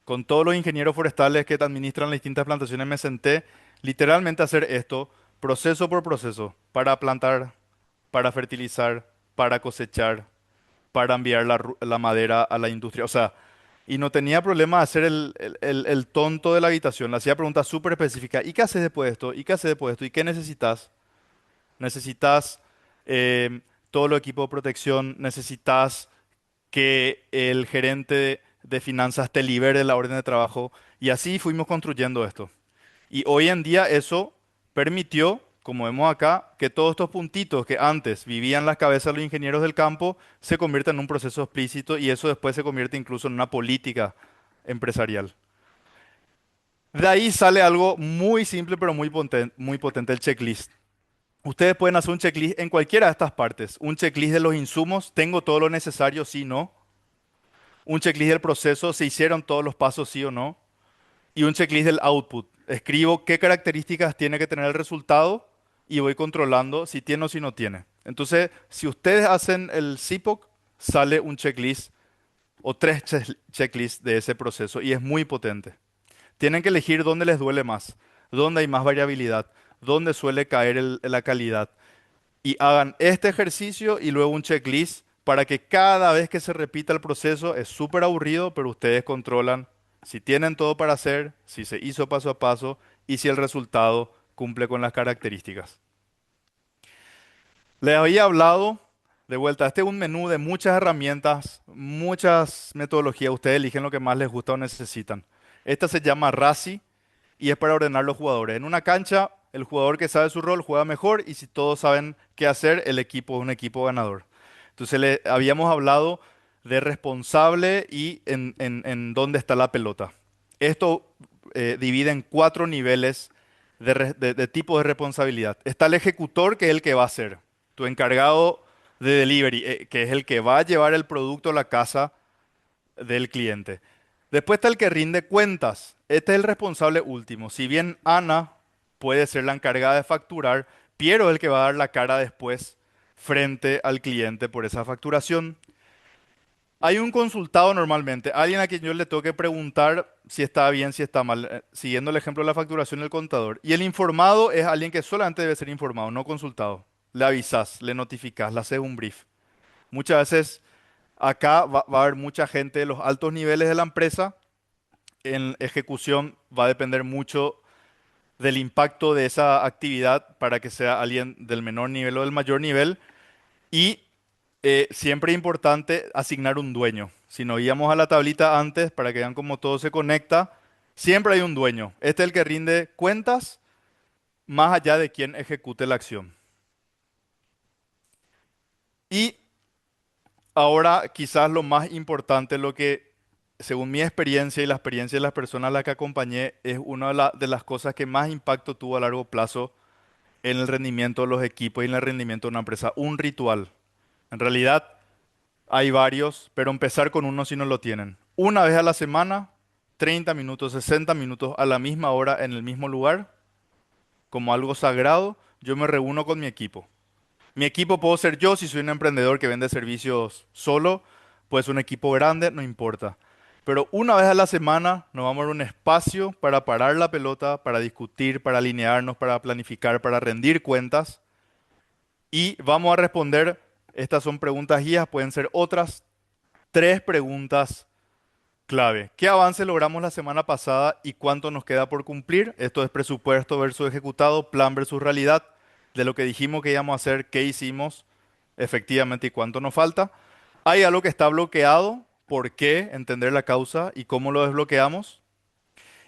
con todos los ingenieros forestales que administran las distintas plantaciones. Me senté literalmente a hacer esto, proceso por proceso, para plantar, para fertilizar, para cosechar, para enviar la madera a la industria. O sea, y no tenía problema de hacer el tonto de la habitación. Le hacía preguntas súper específicas. ¿Y qué haces después de esto? ¿Y qué haces después de esto? ¿Y qué necesitas? Necesitas todo el equipo de protección. Necesitas que el gerente de finanzas te libere la orden de trabajo. Y así fuimos construyendo esto. Y hoy en día eso permitió, como vemos acá, que todos estos puntitos que antes vivían en las cabezas de los ingenieros del campo se conviertan en un proceso explícito y eso después se convierte incluso en una política empresarial. De ahí sale algo muy simple pero muy potente, el checklist. Ustedes pueden hacer un checklist en cualquiera de estas partes. Un checklist de los insumos, tengo todo lo necesario, sí o no. Un checklist del proceso, se hicieron todos los pasos, sí o no. Y un checklist del output. Escribo qué características tiene que tener el resultado y voy controlando si tiene o si no tiene. Entonces, si ustedes hacen el CIPOC, sale un checklist o tres checklists de ese proceso y es muy potente. Tienen que elegir dónde les duele más, dónde hay más variabilidad, dónde suele caer la calidad. Y hagan este ejercicio y luego un checklist para que cada vez que se repita el proceso es súper aburrido, pero ustedes controlan si tienen todo para hacer, si se hizo paso a paso y si el resultado cumple con las características. Les había hablado de vuelta, este es un menú de muchas herramientas, muchas metodologías. Ustedes eligen lo que más les gusta o necesitan. Esta se llama RACI y es para ordenar los jugadores. En una cancha, El jugador que sabe su rol juega mejor y si todos saben qué hacer, el equipo es un equipo ganador. Entonces habíamos hablado de responsable y en dónde está la pelota. Esto divide en cuatro niveles de tipo de responsabilidad. Está el ejecutor, que es el que va a hacer. Tu encargado de delivery, que es el que va a llevar el producto a la casa del cliente. Después está el que rinde cuentas. Este es el responsable último. Si bien Ana puede ser la encargada de facturar, Piero es el que va a dar la cara después frente al cliente por esa facturación. Hay un consultado normalmente, alguien a quien yo le tengo que preguntar si está bien, si está mal, siguiendo el ejemplo de la facturación del contador. Y el informado es alguien que solamente debe ser informado, no consultado. Le avisas, le notificas, le haces un brief. Muchas veces acá va a haber mucha gente de los altos niveles de la empresa. En ejecución va a depender mucho del impacto de esa actividad para que sea alguien del menor nivel o del mayor nivel. Y siempre es importante asignar un dueño. Si nos íbamos a la tablita antes, para que vean cómo todo se conecta, siempre hay un dueño. Este es el que rinde cuentas más allá de quien ejecute la acción. Y ahora quizás lo más importante, lo que según mi experiencia y la experiencia de las personas a las que acompañé, es una de las cosas que más impacto tuvo a largo plazo en el rendimiento de los equipos y en el rendimiento de una empresa. Un ritual. En realidad hay varios, pero empezar con uno si no lo tienen. Una vez a la semana, 30 minutos, 60 minutos a la misma hora en el mismo lugar, como algo sagrado, yo me reúno con mi equipo. Mi equipo puedo ser yo si soy un emprendedor que vende servicios solo, pues un equipo grande, no importa. Pero una vez a la semana nos vamos a dar un espacio para parar la pelota, para discutir, para alinearnos, para planificar, para rendir cuentas y vamos a responder, estas son preguntas guías, pueden ser otras, tres preguntas clave. ¿Qué avance logramos la semana pasada y cuánto nos queda por cumplir? Esto es presupuesto versus ejecutado, plan versus realidad, de lo que dijimos que íbamos a hacer, qué hicimos efectivamente y cuánto nos falta. ¿Hay algo que está bloqueado? ¿Por qué? Entender la causa y cómo lo desbloqueamos.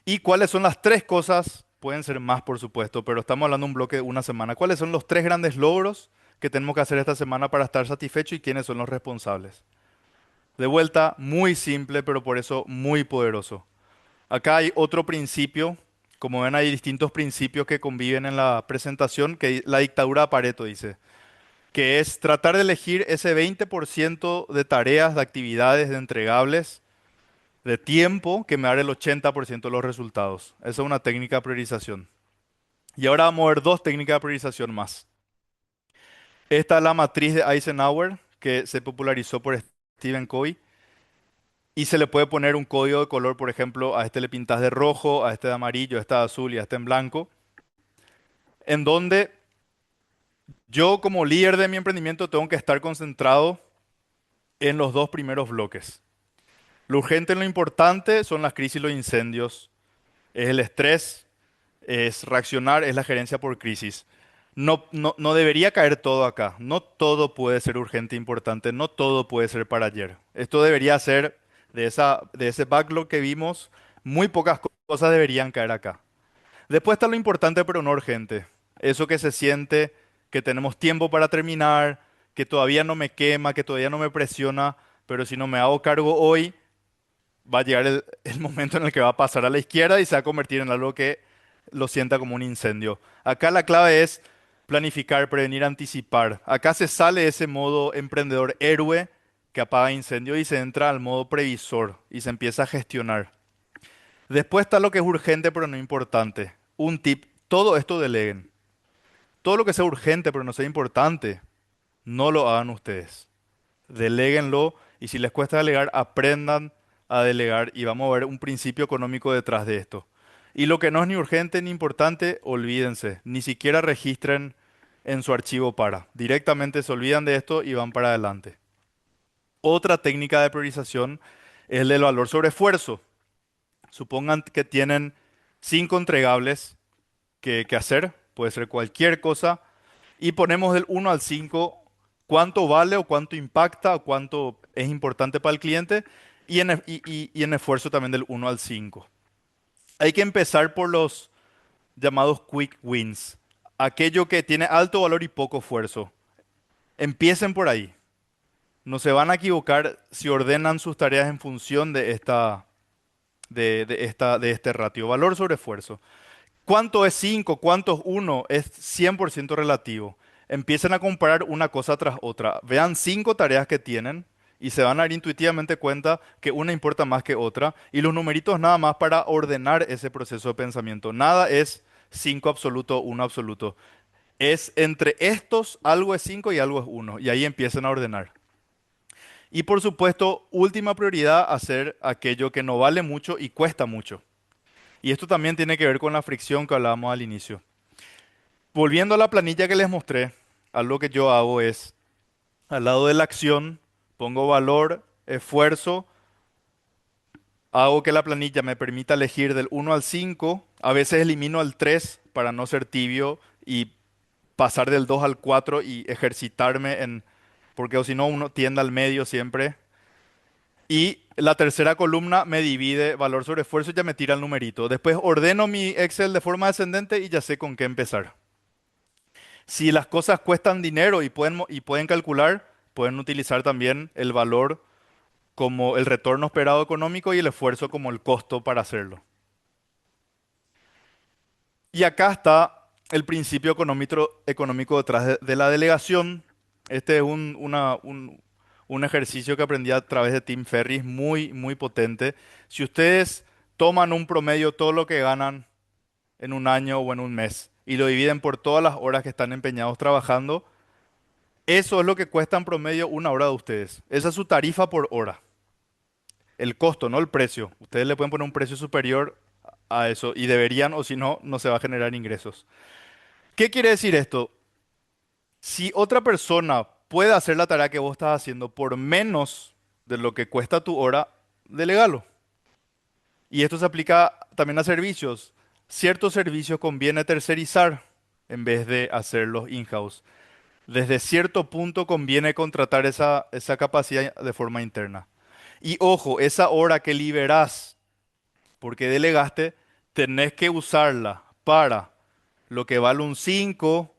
¿Y cuáles son las tres cosas? Pueden ser más, por supuesto, pero estamos hablando de un bloque de una semana. ¿Cuáles son los tres grandes logros que tenemos que hacer esta semana para estar satisfechos y quiénes son los responsables? De vuelta, muy simple, pero por eso muy poderoso. Acá hay otro principio. Como ven, hay distintos principios que conviven en la presentación, que la dictadura de Pareto dice, que es tratar de elegir ese 20% de tareas, de actividades, de entregables, de tiempo que me dará el 80% de los resultados. Esa es una técnica de priorización. Y ahora vamos a ver dos técnicas de priorización más. Esta es la matriz de Eisenhower, que se popularizó por Stephen Covey. Y se le puede poner un código de color, por ejemplo, a este le pintas de rojo, a este de amarillo, a este de azul y a este en blanco, en donde yo como líder de mi emprendimiento tengo que estar concentrado en los dos primeros bloques. Lo urgente y lo importante son las crisis y los incendios, es el estrés, es reaccionar, es la gerencia por crisis. No debería caer todo acá. No todo puede ser urgente e importante. No todo puede ser para ayer. Esto debería ser de ese backlog que vimos. Muy pocas cosas deberían caer acá. Después está lo importante pero no urgente. Eso que se siente, que tenemos tiempo para terminar, que todavía no me quema, que todavía no me presiona, pero si no me hago cargo hoy, va a llegar el momento en el que va a pasar a la izquierda y se va a convertir en algo que lo sienta como un incendio. Acá la clave es planificar, prevenir, anticipar. Acá se sale de ese modo emprendedor héroe que apaga incendios y se entra al modo previsor y se empieza a gestionar. Después está lo que es urgente pero no importante. Un tip, todo esto deleguen. Todo lo que sea urgente pero no sea importante, no lo hagan ustedes. Deléguenlo y si les cuesta delegar, aprendan a delegar y vamos a ver un principio económico detrás de esto. Y lo que no es ni urgente ni importante, olvídense, ni siquiera registren en su archivo para. Directamente se olvidan de esto y van para adelante. Otra técnica de priorización es el del valor sobre esfuerzo. Supongan que tienen 5 entregables que hacer, puede ser cualquier cosa, y ponemos del 1 al 5 cuánto vale o cuánto impacta o cuánto es importante para el cliente y en esfuerzo también del 1 al 5. Hay que empezar por los llamados quick wins. Aquello que tiene alto valor y poco esfuerzo. Empiecen por ahí. No se van a equivocar si ordenan sus tareas en función de este ratio. Valor sobre esfuerzo. ¿Cuánto es 5? ¿Cuánto es 1? Es 100% relativo. Empiecen a comparar una cosa tras otra. Vean 5 tareas que tienen y se van a dar intuitivamente cuenta que una importa más que otra. Y los numeritos nada más para ordenar ese proceso de pensamiento. Nada es 5 absoluto, 1 absoluto. Es entre estos, algo es 5 y algo es 1. Y ahí empiezan a ordenar. Y por supuesto, última prioridad, hacer aquello que no vale mucho y cuesta mucho. Y esto también tiene que ver con la fricción que hablábamos al inicio. Volviendo a la planilla que les mostré, algo que yo hago es, al lado de la acción, pongo valor, esfuerzo, hago que la planilla me permita elegir del 1 al 5, a veces elimino al 3 para no ser tibio y pasar del 2 al 4 y ejercitarme en, porque o si no uno tiende al medio siempre. Y la tercera columna me divide valor sobre esfuerzo y ya me tira el numerito. Después ordeno mi Excel de forma descendente y ya sé con qué empezar. Si las cosas cuestan dinero y pueden calcular, pueden utilizar también el valor como el retorno esperado económico y el esfuerzo como el costo para hacerlo. Y acá está el principio económico detrás de la delegación. Este es un ejercicio que aprendí a través de Tim Ferriss, muy, muy potente. Si ustedes toman un promedio todo lo que ganan en un año o en un mes y lo dividen por todas las horas que están empeñados trabajando, eso es lo que cuesta en promedio una hora de ustedes. Esa es su tarifa por hora. El costo, no el precio. Ustedes le pueden poner un precio superior a eso y deberían, o si no, no se va a generar ingresos. ¿Qué quiere decir esto? Si otra persona puede hacer la tarea que vos estás haciendo por menos de lo que cuesta tu hora, delegalo. Y esto se aplica también a servicios. Ciertos servicios conviene tercerizar en vez de hacerlos in-house. Desde cierto punto conviene contratar esa capacidad de forma interna. Y ojo, esa hora que liberás porque delegaste, tenés que usarla para lo que vale un 5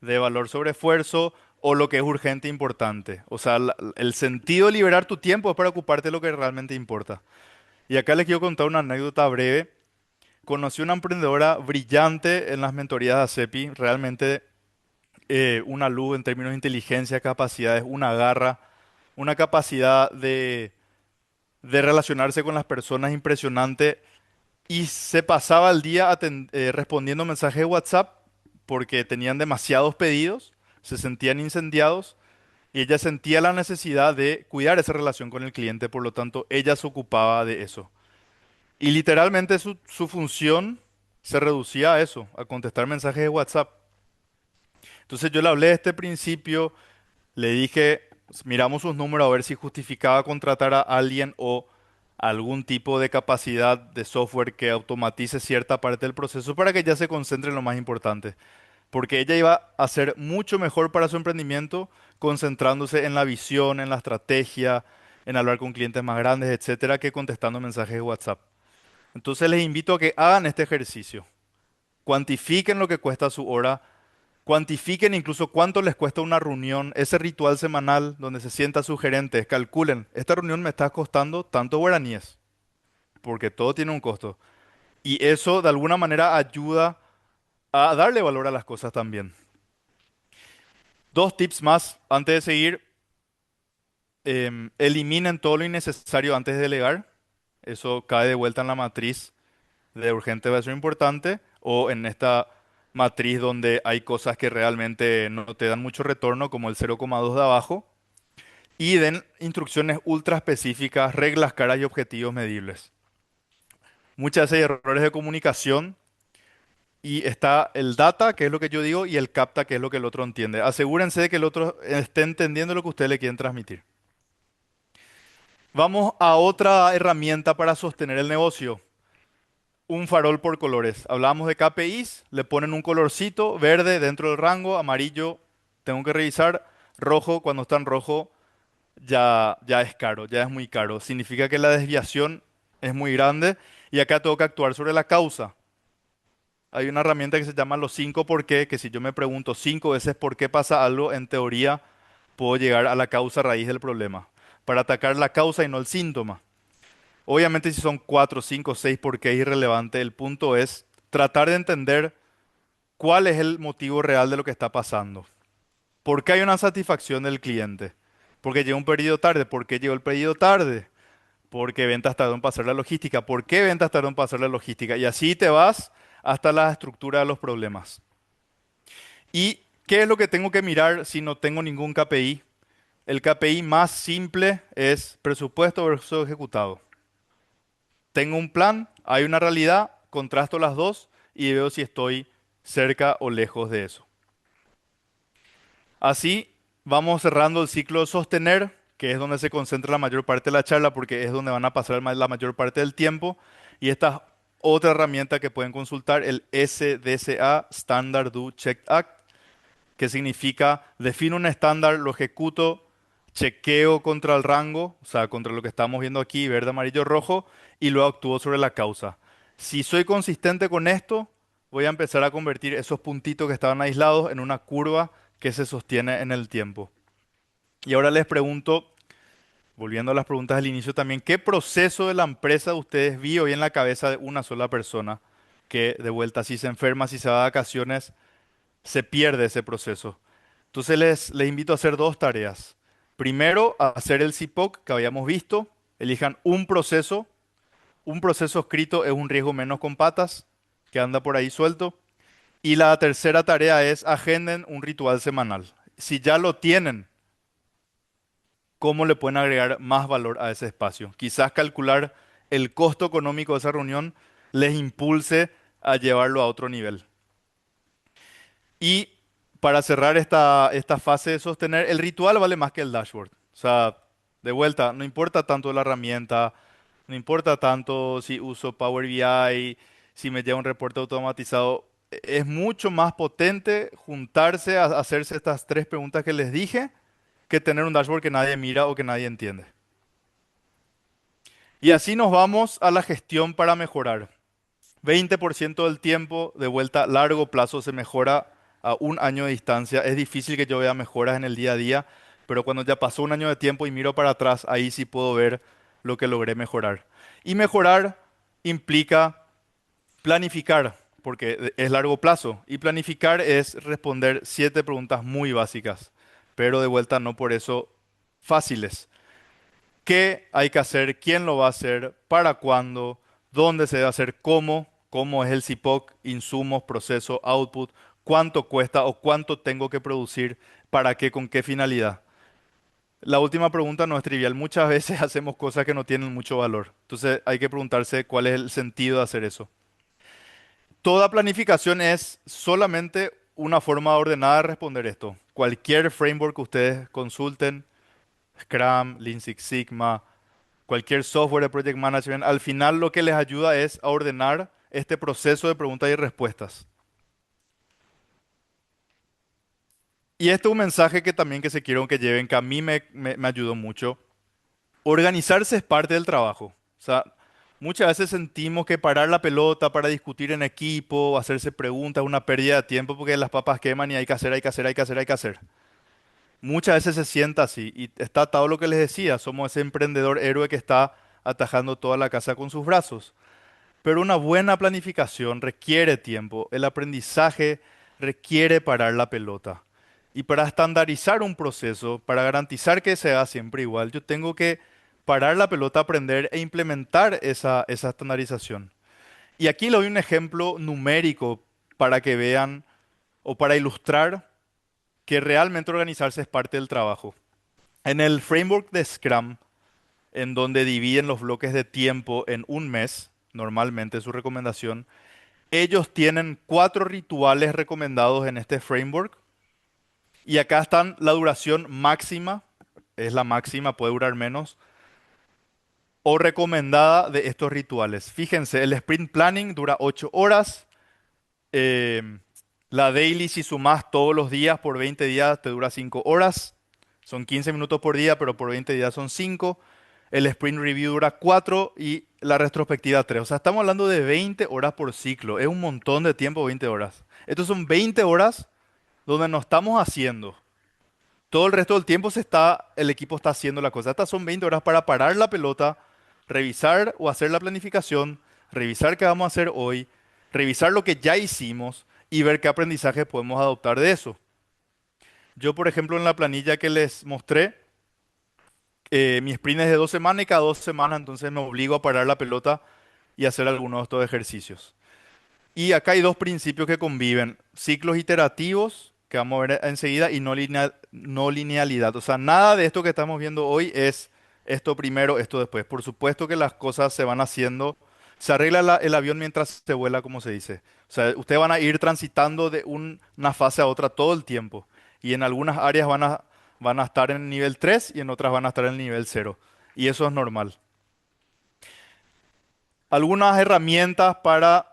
de valor sobre esfuerzo o lo que es urgente e importante. O sea, el sentido de liberar tu tiempo es para ocuparte de lo que realmente importa. Y acá les quiero contar una anécdota breve. Conocí una emprendedora brillante en las mentorías de ACEPI, realmente una luz en términos de inteligencia, capacidades, una garra, una capacidad de relacionarse con las personas impresionante y se pasaba el día respondiendo mensajes de WhatsApp porque tenían demasiados pedidos, se sentían incendiados y ella sentía la necesidad de cuidar esa relación con el cliente, por lo tanto ella se ocupaba de eso. Y literalmente su función se reducía a eso, a contestar mensajes de WhatsApp. Entonces yo le hablé de este principio, le dije, miramos sus números a ver si justificaba contratar a alguien o algún tipo de capacidad de software que automatice cierta parte del proceso para que ella se concentre en lo más importante. Porque ella iba a ser mucho mejor para su emprendimiento concentrándose en la visión, en la estrategia, en hablar con clientes más grandes, etcétera, que contestando mensajes de WhatsApp. Entonces les invito a que hagan este ejercicio. Cuantifiquen lo que cuesta su hora. Cuantifiquen incluso cuánto les cuesta una reunión, ese ritual semanal donde se sienta su gerente. Calculen, esta reunión me está costando tanto guaraníes, porque todo tiene un costo. Y eso de alguna manera ayuda a darle valor a las cosas también. Dos tips más antes de seguir. Eliminen todo lo innecesario antes de delegar. Eso cae de vuelta en la matriz de urgente va a ser importante o en esta matriz donde hay cosas que realmente no te dan mucho retorno, como el 0,2 de abajo, y den instrucciones ultra específicas, reglas claras y objetivos medibles. Muchas veces hay errores de comunicación y está el data, que es lo que yo digo, y el capta, que es lo que el otro entiende. Asegúrense de que el otro esté entendiendo lo que ustedes le quieren transmitir. Vamos a otra herramienta para sostener el negocio. Un farol por colores. Hablábamos de KPIs, le ponen un colorcito verde dentro del rango, amarillo, tengo que revisar, rojo, cuando está en rojo ya es caro, ya es muy caro. Significa que la desviación es muy grande y acá tengo que actuar sobre la causa. hay una herramienta que se llama los 5 por qué, que si yo me pregunto 5 veces por qué pasa algo, en teoría puedo llegar a la causa raíz del problema, para atacar la causa y no el síntoma. Obviamente si son 4, 5, 6 por qué es irrelevante, el punto es tratar de entender cuál es el motivo real de lo que está pasando. ¿Por qué hay una satisfacción del cliente? Porque llegó un pedido tarde. ¿Por qué llegó el pedido tarde? Porque ventas tardó en pasar la logística. ¿Por qué ventas tardó en pasar la logística? Y así te vas hasta la estructura de los problemas. ¿Y qué es lo que tengo que mirar si no tengo ningún KPI? El KPI más simple es presupuesto versus ejecutado. Tengo un plan, hay una realidad, contrasto las dos y veo si estoy cerca o lejos de eso. Así vamos cerrando el ciclo de sostener, que es donde se concentra la mayor parte de la charla, porque es donde van a pasar la mayor parte del tiempo. Y esta es otra herramienta que pueden consultar, el SDCA, Standard Do Check Act, que significa defino un estándar, lo ejecuto, chequeo contra el rango, o sea, contra lo que estamos viendo aquí, verde, amarillo, rojo, y luego actúo sobre la causa. Si soy consistente con esto, voy a empezar a convertir esos puntitos que estaban aislados en una curva que se sostiene en el tiempo. Y ahora les pregunto, volviendo a las preguntas del inicio también, ¿qué proceso de la empresa de ustedes vi hoy en la cabeza de una sola persona que de vuelta si se enferma, si se va de vacaciones, se pierde ese proceso? Entonces les invito a hacer dos tareas. Primero, a hacer el CIPOC que habíamos visto. Elijan un proceso. Un proceso escrito es un riesgo menos con patas, que anda por ahí suelto. Y la tercera tarea es agenden un ritual semanal. Si ya lo tienen, ¿cómo le pueden agregar más valor a ese espacio? Quizás calcular el costo económico de esa reunión les impulse a llevarlo a otro nivel. Y para cerrar esta fase de sostener, el ritual vale más que el dashboard. O sea, de vuelta, no importa tanto la herramienta, no importa tanto si uso Power BI, si me lleva un reporte automatizado. Es mucho más potente juntarse a hacerse estas tres preguntas que les dije que tener un dashboard que nadie mira o que nadie entiende. Y así nos vamos a la gestión para mejorar. 20% del tiempo, de vuelta, a largo plazo se mejora a un año de distancia. Es difícil que yo vea mejoras en el día a día, pero cuando ya pasó un año de tiempo y miro para atrás, ahí sí puedo ver lo que logré mejorar. Y mejorar implica planificar, porque es largo plazo. Y planificar es responder 7 preguntas muy básicas, pero de vuelta no por eso fáciles. ¿Qué hay que hacer? ¿Quién lo va a hacer? ¿Para cuándo? ¿Dónde se debe hacer? ¿Cómo es el CIPOC? Insumos, proceso, output. ¿Cuánto cuesta o cuánto tengo que producir? ¿Para qué? ¿Con qué finalidad? La última pregunta no es trivial. Muchas veces hacemos cosas que no tienen mucho valor. Entonces hay que preguntarse cuál es el sentido de hacer eso. Toda planificación es solamente una forma ordenada de responder esto. Cualquier framework que ustedes consulten, Scrum, Lean Six Sigma, cualquier software de project management, al final lo que les ayuda es a ordenar este proceso de preguntas y respuestas. Y este es un mensaje que también que se quiero que lleven, que a mí me ayudó mucho. Organizarse es parte del trabajo. O sea, muchas veces sentimos que parar la pelota para discutir en equipo, hacerse preguntas, es una pérdida de tiempo porque las papas queman y hay que hacer, hay que hacer, hay que hacer, hay que hacer. Muchas veces se sienta así y está atado lo que les decía, somos ese emprendedor héroe que está atajando toda la casa con sus brazos. Pero una buena planificación requiere tiempo, el aprendizaje requiere parar la pelota. Y para estandarizar un proceso, para garantizar que se haga siempre igual, yo tengo que parar la pelota, aprender e implementar esa estandarización. Y aquí le doy un ejemplo numérico para que vean o para ilustrar que realmente organizarse es parte del trabajo. En el framework de Scrum, en donde dividen los bloques de tiempo en un mes, normalmente su recomendación, ellos tienen 4 rituales recomendados en este framework y acá están la duración máxima, es la máxima, puede durar menos, o recomendada de estos rituales. Fíjense, el sprint planning dura 8 horas, eh, la daily si sumas todos los días por 20 días te dura 5 horas, son 15 minutos por día, pero por 20 días son 5. el sprint review dura 4 y la retrospectiva 3. O sea, estamos hablando de 20 horas por ciclo. Es un montón de tiempo, 20 horas. Estos son 20 horas donde no estamos haciendo. Todo el resto del tiempo el equipo está haciendo la cosa. Estas son 20 horas para parar la pelota, revisar o hacer la planificación, revisar qué vamos a hacer hoy, revisar lo que ya hicimos y ver qué aprendizaje podemos adoptar de eso. Yo, por ejemplo, en la planilla que les mostré, mi sprint es de 2 semanas y cada 2 semanas entonces me obligo a parar la pelota y hacer algunos de estos ejercicios. Y acá hay dos principios que conviven: ciclos iterativos, que vamos a ver enseguida, y no linealidad. O sea, nada de esto que estamos viendo hoy es esto primero, esto después. Por supuesto que las cosas se van haciendo, se arregla el avión mientras se vuela, como se dice. O sea, ustedes van a ir transitando de una fase a otra todo el tiempo. Y en algunas áreas van a estar en el nivel 3 y en otras van a estar en el nivel 0. Y eso es normal. Algunas herramientas para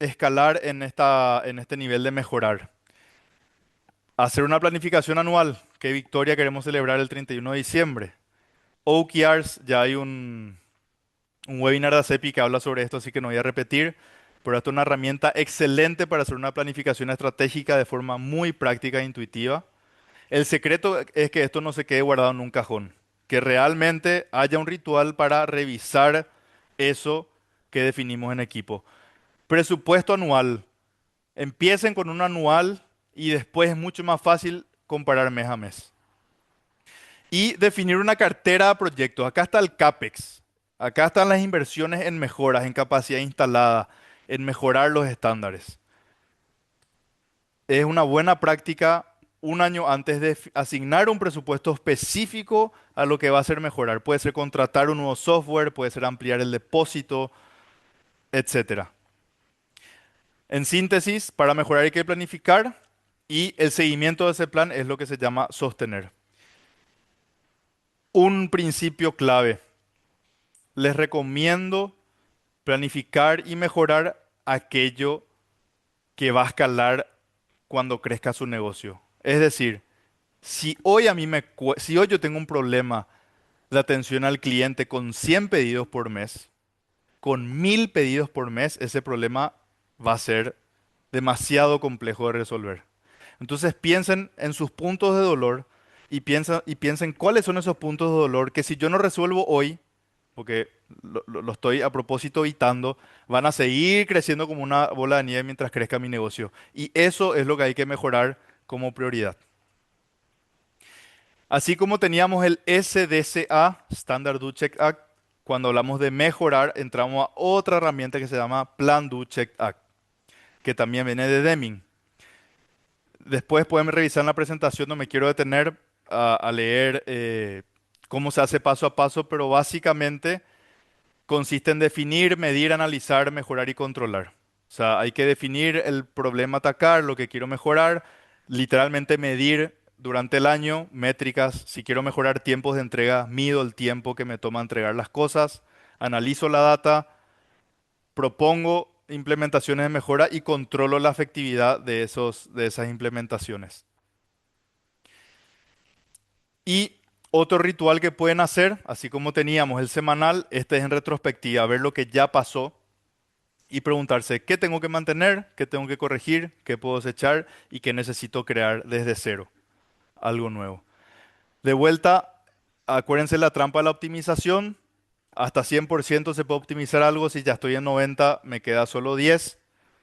escalar en este nivel de mejorar. Hacer una planificación anual. ¿Qué victoria queremos celebrar el 31 de diciembre? OKRs, ya hay un webinar de ACEPI que habla sobre esto, así que no voy a repetir, pero esto es una herramienta excelente para hacer una planificación estratégica de forma muy práctica e intuitiva. El secreto es que esto no se quede guardado en un cajón, que realmente haya un ritual para revisar eso que definimos en equipo. Presupuesto anual. Empiecen con un anual y después es mucho más fácil comparar mes a mes. Y definir una cartera de proyectos. Acá está el CAPEX. Acá están las inversiones en mejoras, en capacidad instalada, en mejorar los estándares. Es una buena práctica un año antes de asignar un presupuesto específico a lo que va a hacer mejorar. Puede ser contratar un nuevo software, puede ser ampliar el depósito, etcétera. En síntesis, para mejorar hay que planificar y el seguimiento de ese plan es lo que se llama sostener. Un principio clave. Les recomiendo planificar y mejorar aquello que va a escalar cuando crezca su negocio. Es decir, si hoy yo tengo un problema de atención al cliente con 100 pedidos por mes, con 1000 pedidos por mes, ese problema va a ser demasiado complejo de resolver. Entonces piensen en sus puntos de dolor y piensen cuáles son esos puntos de dolor que si yo no resuelvo hoy, porque lo estoy a propósito evitando, van a seguir creciendo como una bola de nieve mientras crezca mi negocio. Y eso es lo que hay que mejorar como prioridad. Así como teníamos el SDCA, Standard Do Check Act, cuando hablamos de mejorar, entramos a otra herramienta que se llama Plan Do Check Act, que también viene de Deming. Después pueden revisar en la presentación, no me quiero detener a leer cómo se hace paso a paso, pero básicamente consiste en definir, medir, analizar, mejorar y controlar. O sea, hay que definir el problema a atacar, lo que quiero mejorar, literalmente medir durante el año métricas. Si quiero mejorar tiempos de entrega, mido el tiempo que me toma entregar las cosas, analizo la data, propongo implementaciones de mejora y controlo la efectividad de esas implementaciones. Y otro ritual que pueden hacer, así como teníamos el semanal, este es en retrospectiva, ver lo que ya pasó y preguntarse qué tengo que mantener, qué tengo que corregir, qué puedo desechar y qué necesito crear desde cero, algo nuevo. De vuelta, acuérdense la trampa de la optimización. Hasta 100% se puede optimizar algo. Si ya estoy en 90, me queda solo 10.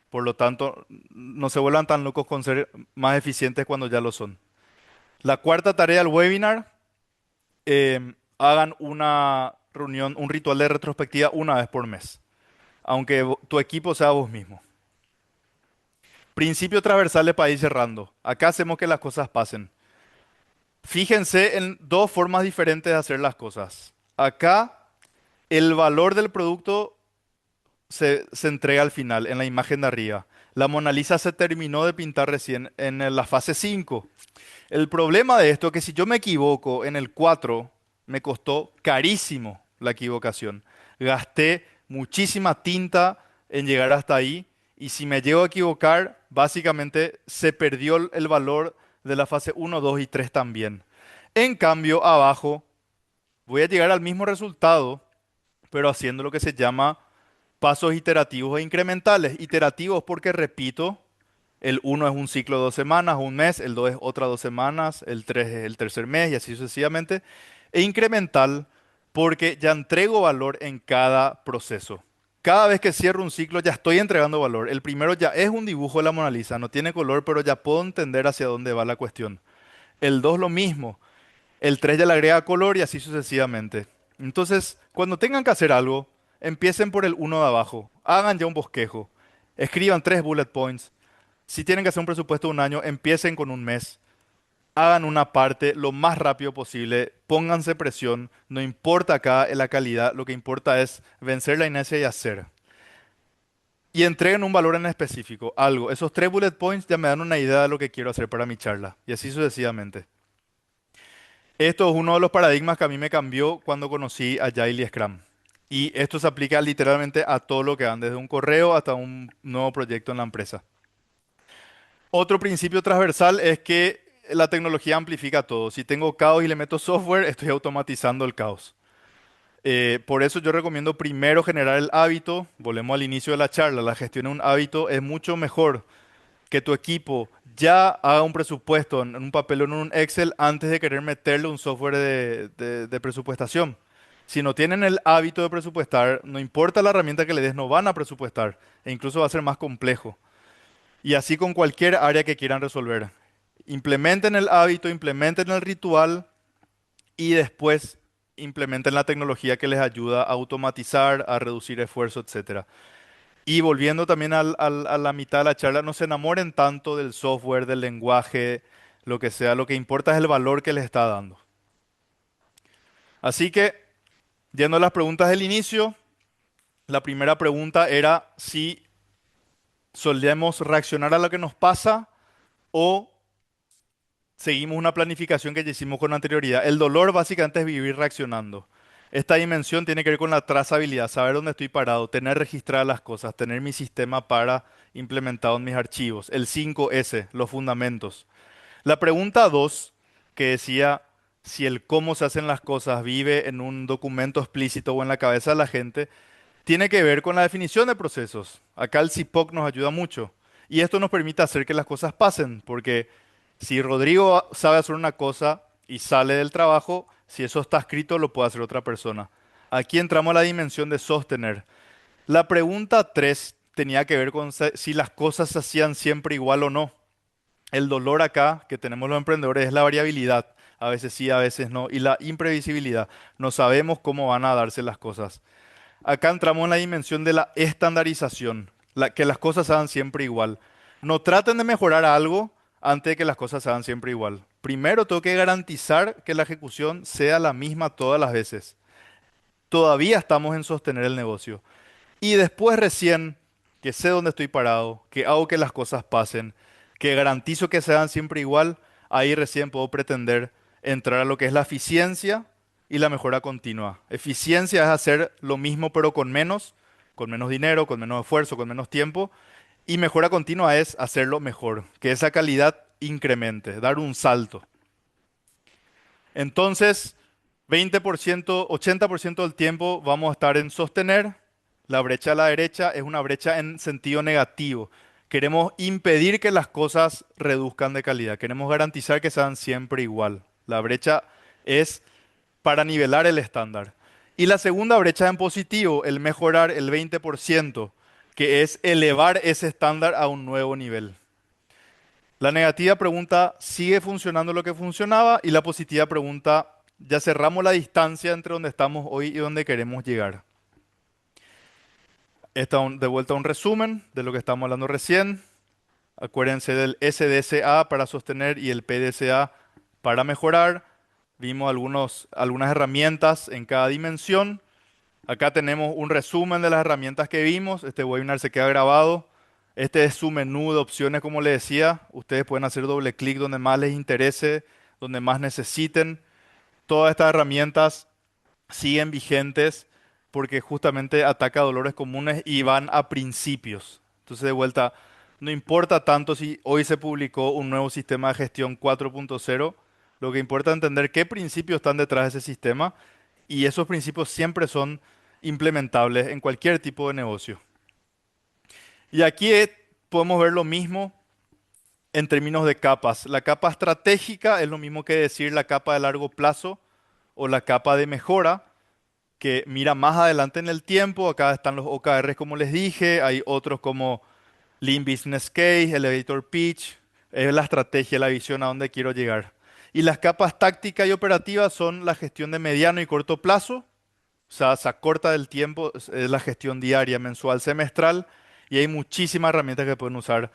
Por lo tanto, no se vuelvan tan locos con ser más eficientes cuando ya lo son. La cuarta tarea del webinar, hagan una reunión, un ritual de retrospectiva una vez por mes, aunque tu equipo sea vos mismo. Principio transversal para ir cerrando. Acá hacemos que las cosas pasen. Fíjense en dos formas diferentes de hacer las cosas. Acá, el valor del producto se entrega al final, en la imagen de arriba. La Mona Lisa se terminó de pintar recién en la fase 5. El problema de esto es que si yo me equivoco en el 4, me costó carísimo la equivocación. Gasté muchísima tinta en llegar hasta ahí y si me llego a equivocar, básicamente se perdió el valor de la fase 1, 2 y 3 también. En cambio, abajo voy a llegar al mismo resultado, pero haciendo lo que se llama pasos iterativos e incrementales. Iterativos porque, repito, el uno es un ciclo de 2 semanas, un mes, el 2 es otra 2 semanas, el 3 es el tercer mes y así sucesivamente. E incremental porque ya entrego valor en cada proceso. Cada vez que cierro un ciclo ya estoy entregando valor. El primero ya es un dibujo de la Mona Lisa, no tiene color, pero ya puedo entender hacia dónde va la cuestión. El 2 lo mismo. El 3 ya le agrega color y así sucesivamente. Entonces, cuando tengan que hacer algo, empiecen por el uno de abajo. Hagan ya un bosquejo. Escriban 3 bullet points. Si tienen que hacer un presupuesto de un año, empiecen con un mes. Hagan una parte lo más rápido posible. Pónganse presión. No importa acá la calidad, lo que importa es vencer la inercia y hacer. Y entreguen un valor en específico, algo. Esos 3 bullet points ya me dan una idea de lo que quiero hacer para mi charla. Y así sucesivamente. Esto es uno de los paradigmas que a mí me cambió cuando conocí Agile y Scrum. Y esto se aplica literalmente a todo lo que dan, desde un correo hasta un nuevo proyecto en la empresa. Otro principio transversal es que la tecnología amplifica todo. Si tengo caos y le meto software, estoy automatizando el caos. Por eso yo recomiendo primero generar el hábito. Volvemos al inicio de la charla. La gestión de un hábito es mucho mejor que tu equipo ya haga un presupuesto en un papel o en un Excel antes de querer meterle un software de presupuestación. Si no tienen el hábito de presupuestar, no importa la herramienta que le des, no van a presupuestar e incluso va a ser más complejo. Y así con cualquier área que quieran resolver. Implementen el hábito, implementen el ritual y después implementen la tecnología que les ayuda a automatizar, a reducir esfuerzo, etcétera. Y volviendo también a la mitad de la charla, no se enamoren tanto del software, del lenguaje, lo que sea. Lo que importa es el valor que les está dando. Así que, yendo a las preguntas del inicio, la primera pregunta era si solemos reaccionar a lo que nos pasa o seguimos una planificación que ya hicimos con anterioridad. El dolor básicamente es vivir reaccionando. Esta dimensión tiene que ver con la trazabilidad, saber dónde estoy parado, tener registradas las cosas, tener mi sistema para implementado en mis archivos. El 5S, los fundamentos. La pregunta 2, que decía si el cómo se hacen las cosas vive en un documento explícito o en la cabeza de la gente, tiene que ver con la definición de procesos. Acá el CIPOC nos ayuda mucho. Y esto nos permite hacer que las cosas pasen, porque si Rodrigo sabe hacer una cosa y sale del trabajo, si eso está escrito, lo puede hacer otra persona. Aquí entramos a la dimensión de sostener. La pregunta 3 tenía que ver con si las cosas se hacían siempre igual o no. El dolor acá que tenemos los emprendedores es la variabilidad. A veces sí, a veces no. Y la imprevisibilidad. No sabemos cómo van a darse las cosas. Acá entramos en la dimensión de la estandarización, que las cosas se hagan siempre igual. No traten de mejorar algo antes de que las cosas se hagan siempre igual. Primero tengo que garantizar que la ejecución sea la misma todas las veces. Todavía estamos en sostener el negocio. Y después recién que sé dónde estoy parado, que hago que las cosas pasen, que garantizo que se hagan siempre igual, ahí recién puedo pretender entrar a lo que es la eficiencia y la mejora continua. Eficiencia es hacer lo mismo pero con menos dinero, con menos esfuerzo, con menos tiempo. Y mejora continua es hacerlo mejor, que esa calidad incremente, dar un salto. Entonces, 20%, 80% del tiempo vamos a estar en sostener. La brecha a la derecha es una brecha en sentido negativo. Queremos impedir que las cosas reduzcan de calidad. Queremos garantizar que sean siempre igual. La brecha es para nivelar el estándar. Y la segunda brecha en positivo, el mejorar el 20%, que es elevar ese estándar a un nuevo nivel. La negativa pregunta, ¿sigue funcionando lo que funcionaba? Y la positiva pregunta, ya cerramos la distancia entre donde estamos hoy y donde queremos llegar. De vuelta a un resumen de lo que estamos hablando recién. Acuérdense del SDCA para sostener y el PDCA para mejorar. Vimos algunas herramientas en cada dimensión. Acá tenemos un resumen de las herramientas que vimos. Este webinar se queda grabado. Este es su menú de opciones, como les decía. Ustedes pueden hacer doble clic donde más les interese, donde más necesiten. Todas estas herramientas siguen vigentes porque justamente ataca dolores comunes y van a principios. Entonces, de vuelta, no importa tanto si hoy se publicó un nuevo sistema de gestión 4.0, lo que importa es entender qué principios están detrás de ese sistema y esos principios siempre son implementables en cualquier tipo de negocio. Y aquí podemos ver lo mismo en términos de capas. La capa estratégica es lo mismo que decir la capa de largo plazo o la capa de mejora, que mira más adelante en el tiempo. Acá están los OKRs como les dije, hay otros como Lean Business Case, Elevator Pitch, es la estrategia, la visión a dónde quiero llegar. Y las capas táctica y operativa son la gestión de mediano y corto plazo, o sea, se acorta del tiempo, es la gestión diaria, mensual, semestral, y hay muchísimas herramientas que pueden usar.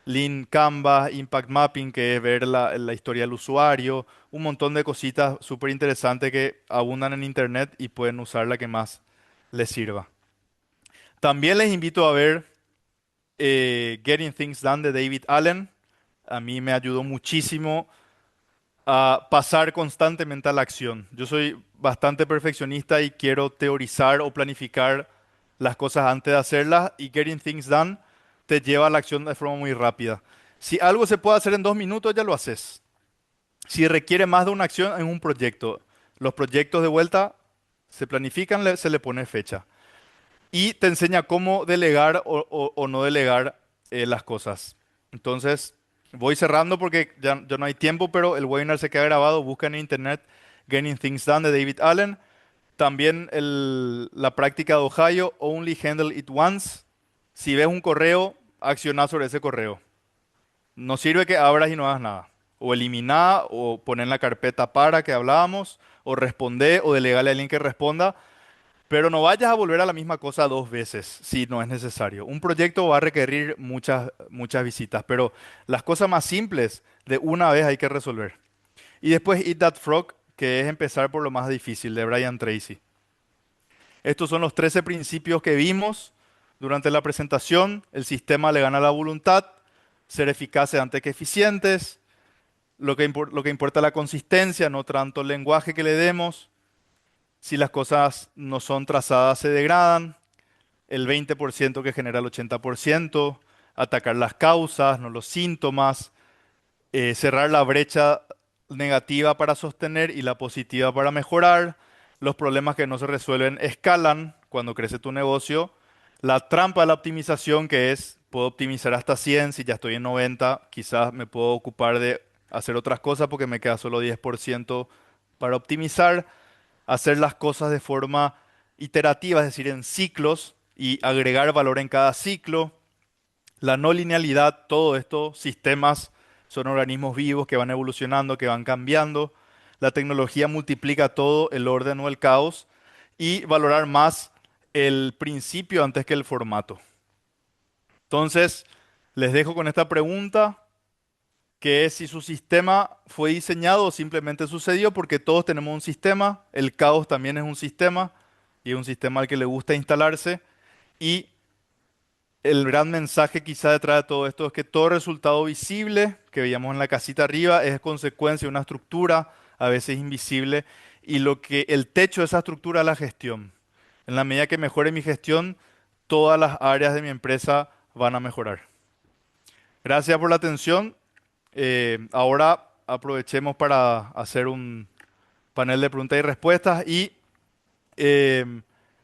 Lean Canvas, Impact Mapping, que es ver la historia del usuario, un montón de cositas súper interesantes que abundan en Internet y pueden usar la que más les sirva. También les invito a ver Getting Things Done de David Allen. A mí me ayudó muchísimo a pasar constantemente a la acción. Yo soy bastante perfeccionista y quiero teorizar o planificar las cosas antes de hacerlas, y Getting Things Done te lleva a la acción de forma muy rápida. Si algo se puede hacer en 2 minutos, ya lo haces. Si requiere más de una acción en un proyecto, los proyectos de vuelta se planifican, se le pone fecha. Y te enseña cómo delegar o no delegar las cosas. Entonces, voy cerrando porque ya no hay tiempo, pero el webinar se queda grabado. Busca en internet Getting Things Done de David Allen. También la práctica de Ohio, Only Handle It Once. Si ves un correo, acciona sobre ese correo. No sirve que abras y no hagas nada. O eliminar, o poner en la carpeta para que hablábamos, o responder, o delegarle a alguien que responda. Pero no vayas a volver a la misma cosa 2 veces si no es necesario. Un proyecto va a requerir muchas visitas, pero las cosas más simples de una vez hay que resolver. Y después Eat That Frog, que es empezar por lo más difícil, de Brian Tracy. Estos son los 13 principios que vimos durante la presentación. El sistema le gana la voluntad, ser eficaces antes que eficientes, lo que importa es la consistencia, no tanto el lenguaje que le demos. Si las cosas no son trazadas, se degradan. El 20% que genera el 80%. Atacar las causas, no los síntomas. Cerrar la brecha negativa para sostener y la positiva para mejorar. Los problemas que no se resuelven escalan cuando crece tu negocio. La trampa de la optimización, que es, puedo optimizar hasta 100, si ya estoy en 90, quizás me puedo ocupar de hacer otras cosas porque me queda solo 10% para optimizar. Hacer las cosas de forma iterativa, es decir, en ciclos, y agregar valor en cada ciclo. La no linealidad, todo esto, sistemas son organismos vivos que van evolucionando, que van cambiando. La tecnología multiplica todo, el orden o el caos, y valorar más el principio antes que el formato. Entonces, les dejo con esta pregunta, que es si su sistema fue diseñado o simplemente sucedió, porque todos tenemos un sistema, el caos también es un sistema, y es un sistema al que le gusta instalarse, y el gran mensaje quizá detrás de todo esto es que todo resultado visible que veíamos en la casita arriba es consecuencia de una estructura, a veces invisible, y lo que el techo de esa estructura es la gestión. En la medida que mejore mi gestión, todas las áreas de mi empresa van a mejorar. Gracias por la atención. Ahora aprovechemos para hacer un panel de preguntas y respuestas, y eh,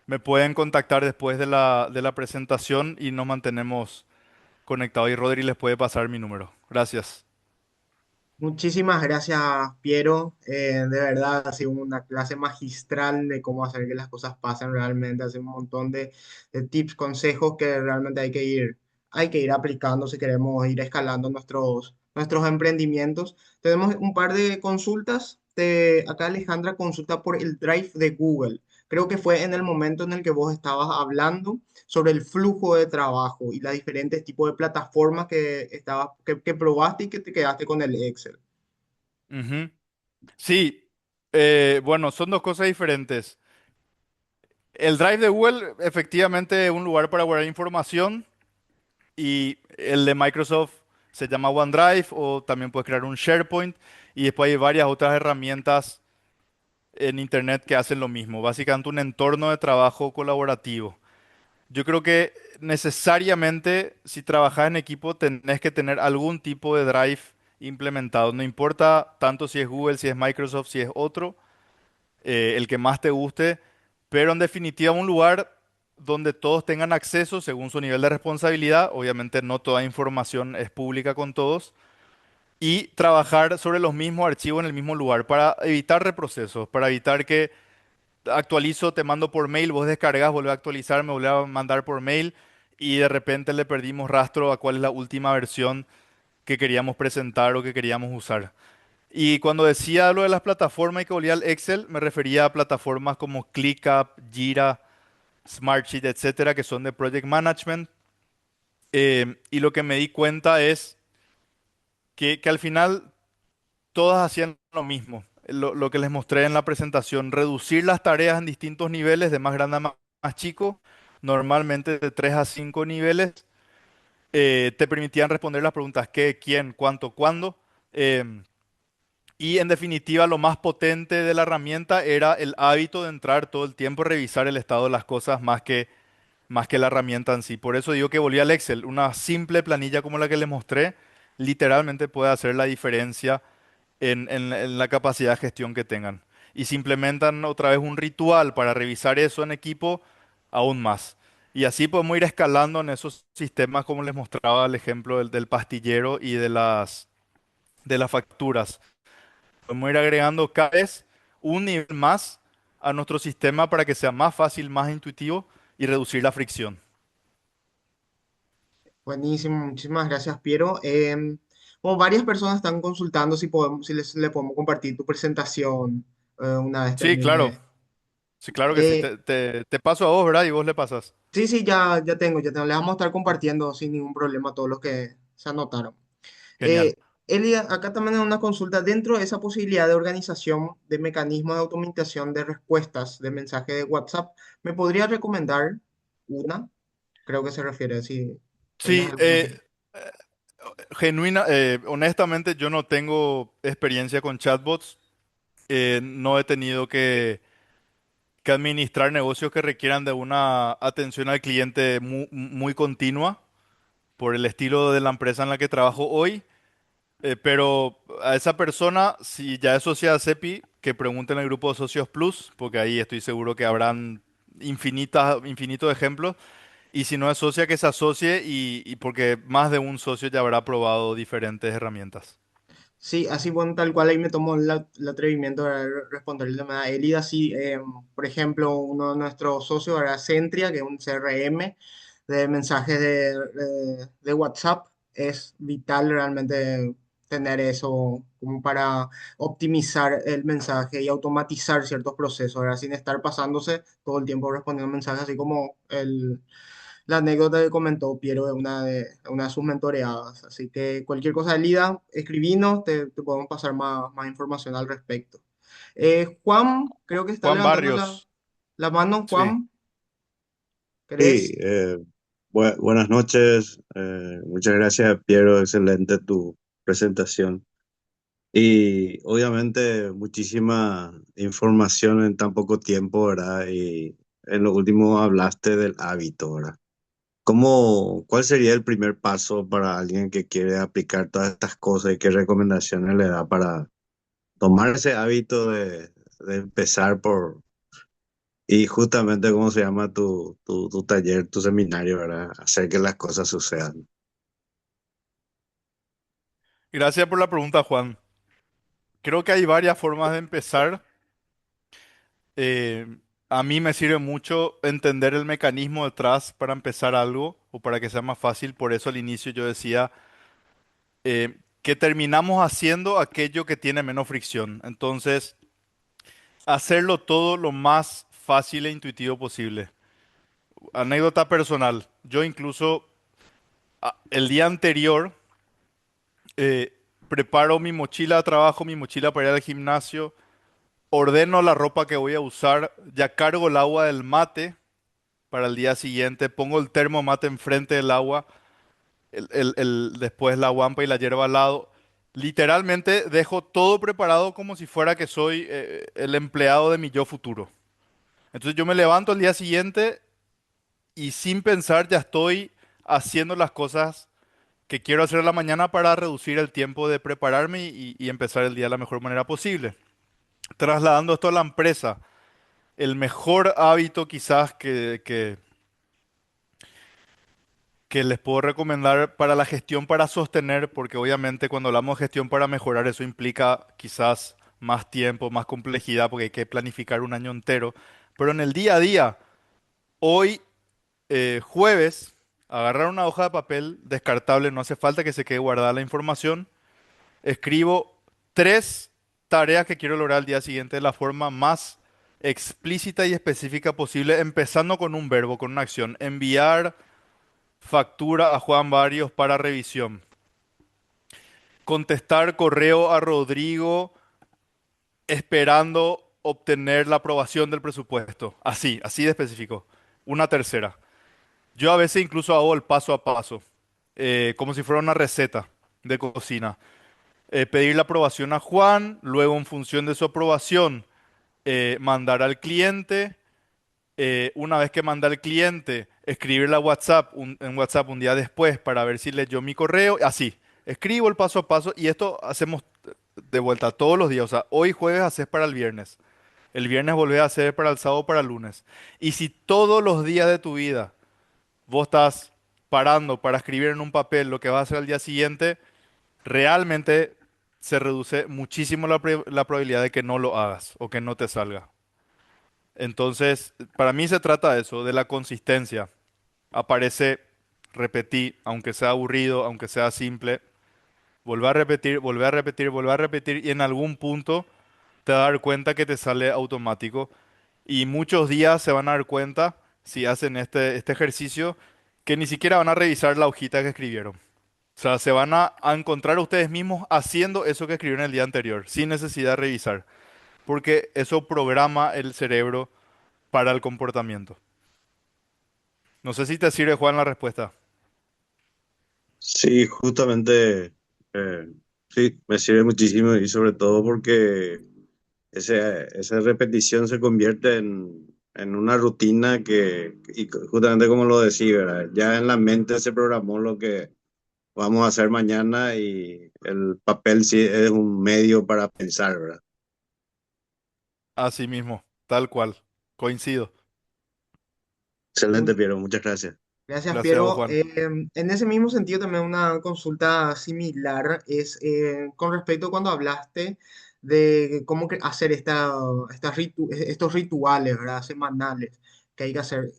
me pueden contactar después de la presentación y nos mantenemos conectados, y Rodri les puede pasar mi número. Gracias. Muchísimas gracias, Piero. De verdad, ha sido una clase magistral de cómo hacer que las cosas pasen realmente. Hace un montón de tips, consejos que realmente hay que ir aplicando si queremos ir escalando nuestros emprendimientos. Tenemos un par de consultas. Acá Alejandra consulta por el Drive de Google. Creo que fue en el momento en el que vos estabas hablando sobre el flujo de trabajo y los diferentes tipos de plataformas que probaste y que te quedaste con el Excel. Ujú. Sí, bueno, son dos cosas diferentes. El Drive de Google efectivamente es un lugar para guardar información, y el de Microsoft se llama OneDrive, o también puedes crear un SharePoint, y después hay varias otras herramientas en Internet que hacen lo mismo, básicamente un entorno de trabajo colaborativo. Yo creo que necesariamente si trabajas en equipo tenés que tener algún tipo de Drive implementado. No importa tanto si es Google, si es Microsoft, si es otro. el que más te guste, pero en definitiva un lugar donde todos tengan acceso según su nivel de responsabilidad. Obviamente no toda información es pública con todos. Y trabajar sobre los mismos archivos en el mismo lugar para evitar reprocesos, para evitar que actualizo, te mando por mail, vos descargas, volvés a actualizar, me volvés a mandar por mail y de repente le perdimos rastro a cuál es la última versión que queríamos presentar o que queríamos usar. Y cuando decía lo de las plataformas y que volvía al Excel, me refería a plataformas como ClickUp, Jira, Smartsheet, etcétera, que son de Project Management. Y lo que me di cuenta es que al final todas hacían lo mismo. Lo que les mostré en la presentación, reducir las tareas en distintos niveles, de más grande a más chico, normalmente de 3 a 5 niveles, te permitían responder las preguntas qué, quién, cuánto, cuándo. em, y en definitiva, lo más potente de la herramienta era el hábito de entrar todo el tiempo, revisar el estado de las cosas más que la herramienta en sí. Por eso digo que volví al Excel. Una simple planilla como la que les mostré, literalmente puede hacer la diferencia en la capacidad de gestión que tengan. Y si implementan otra vez un ritual para revisar eso en equipo, aún más. Y así podemos ir escalando en esos sistemas, como les mostraba el ejemplo del pastillero y de las facturas. Podemos ir agregando cada vez un nivel más a nuestro sistema para que sea más fácil, más intuitivo y reducir la fricción. Buenísimo, muchísimas gracias, Piero. Como varias personas están consultando si podemos, le podemos compartir tu presentación una vez Sí, claro. termine. Sí, claro que sí. Eh, Te paso a vos, ¿verdad? Y vos le pasas. sí, sí, ya tengo. Le vamos a estar compartiendo sin ningún problema todos los que se anotaron. Genial. Eh, Eli, acá también hay una consulta. Dentro de esa posibilidad de organización de mecanismos de automatización de respuestas de mensaje de WhatsApp, ¿me podría recomendar una? Creo que se refiere, si tenés Sí, alguna. honestamente, yo no tengo experiencia con chatbots. No he tenido que administrar negocios que requieran de una atención al cliente muy continua por el estilo de la empresa en la que trabajo hoy. Pero a esa persona, si ya es socia de CEPI, que pregunte en el grupo de Socios Plus, porque ahí estoy seguro que habrán infinitos ejemplos. Y si no es socia, que se asocie y porque más de un socio ya habrá probado diferentes herramientas. Sí, así bueno, tal cual ahí me tomo el atrevimiento de responderle a Elida. Sí, por ejemplo, uno de nuestros socios era Centria, que es un CRM de mensajes de WhatsApp. Es vital realmente tener eso como para optimizar el mensaje y automatizar ciertos procesos, ¿verdad? Sin estar pasándose todo el tiempo respondiendo mensajes, así como la anécdota que comentó Piero de una de sus mentoreadas. Así que cualquier cosa de Lida, escribinos, te podemos pasar más información al respecto. Juan, creo que está Juan levantando la, Barrios, la mano. sí. Juan, Sí, ¿querés? buenas noches. Muchas gracias, Piero. Excelente tu presentación. Y obviamente muchísima información en tan poco tiempo, ¿verdad? Y en lo último hablaste del hábito, ¿verdad? ¿Cuál sería el primer paso para alguien que quiere aplicar todas estas cosas y qué recomendaciones le da para tomar ese hábito de empezar y justamente cómo se llama tu taller, tu seminario, ¿verdad? Hacer que las cosas sucedan. Gracias por la pregunta, Juan. Creo que hay varias formas de empezar. Eh, a mí me sirve mucho entender el mecanismo detrás para empezar algo o para que sea más fácil. Por eso al inicio yo decía que terminamos haciendo aquello que tiene menos fricción. Entonces, hacerlo todo lo más fácil e intuitivo posible. Anécdota personal. Yo incluso el día anterior eh, preparo mi mochila de trabajo, mi mochila para ir al gimnasio, ordeno la ropa que voy a usar, ya cargo el agua del mate para el día siguiente, pongo el termo mate enfrente del agua, después la guampa y la hierba al lado. Literalmente dejo todo preparado como si fuera que soy el empleado de mi yo futuro. Entonces yo me levanto el día siguiente y sin pensar ya estoy haciendo las cosas que quiero hacer en la mañana para reducir el tiempo de prepararme y empezar el día de la mejor manera posible. Trasladando esto a la empresa, el mejor hábito quizás que les puedo recomendar para la gestión para sostener, porque obviamente cuando hablamos de gestión para mejorar, eso implica quizás más tiempo, más complejidad, porque hay que planificar un año entero. Pero en el día a día, hoy, jueves, agarrar una hoja de papel descartable, no hace falta que se quede guardada la información. Escribo 3 tareas que quiero lograr al día siguiente de la forma más explícita y específica posible, empezando con un verbo, con una acción. Enviar factura a Juan Barrios para revisión. Contestar correo a Rodrigo esperando obtener la aprobación del presupuesto. Así, así de específico. Una tercera. Yo a veces incluso hago el paso a paso, como si fuera una receta de cocina. Pedir la aprobación a Juan, luego en función de su aprobación, mandar al cliente. Una vez que manda al cliente, escribirle a WhatsApp, en WhatsApp un día después para ver si leyó mi correo. Así, escribo el paso a paso y esto hacemos de vuelta todos los días. O sea, hoy jueves haces para el viernes. El viernes volvés a hacer para el sábado, para el lunes. Y si todos los días de tu vida vos estás parando para escribir en un papel lo que vas a hacer al día siguiente, realmente se reduce muchísimo la probabilidad de que no lo hagas o que no te salga. Entonces, para mí se trata de eso, de la consistencia. Aparece, repetí, aunque sea aburrido, aunque sea simple, volver a repetir, volver a repetir, volver a repetir y en algún punto te vas a dar cuenta que te sale automático. Y muchos días se van a dar cuenta, si hacen este ejercicio, que ni siquiera van a revisar la hojita que escribieron. O sea, se van a encontrar ustedes mismos haciendo eso que escribieron el día anterior, sin necesidad de revisar, porque eso programa el cerebro para el comportamiento. No sé si te sirve, Juan, la respuesta. Sí, justamente, sí, me sirve muchísimo y sobre todo porque esa repetición se convierte en una rutina y justamente como lo decía, ¿verdad? Ya en la mente se programó lo que vamos a hacer mañana y el papel sí es un medio para pensar, ¿verdad? Así mismo, tal cual. Coincido. Excelente, Piero, muchas gracias. Gracias, Gracias a vos, Piero. Juan. En ese mismo sentido, también una consulta similar es con respecto a cuando hablaste de cómo hacer estos rituales, ¿verdad? Semanales que hay que hacer.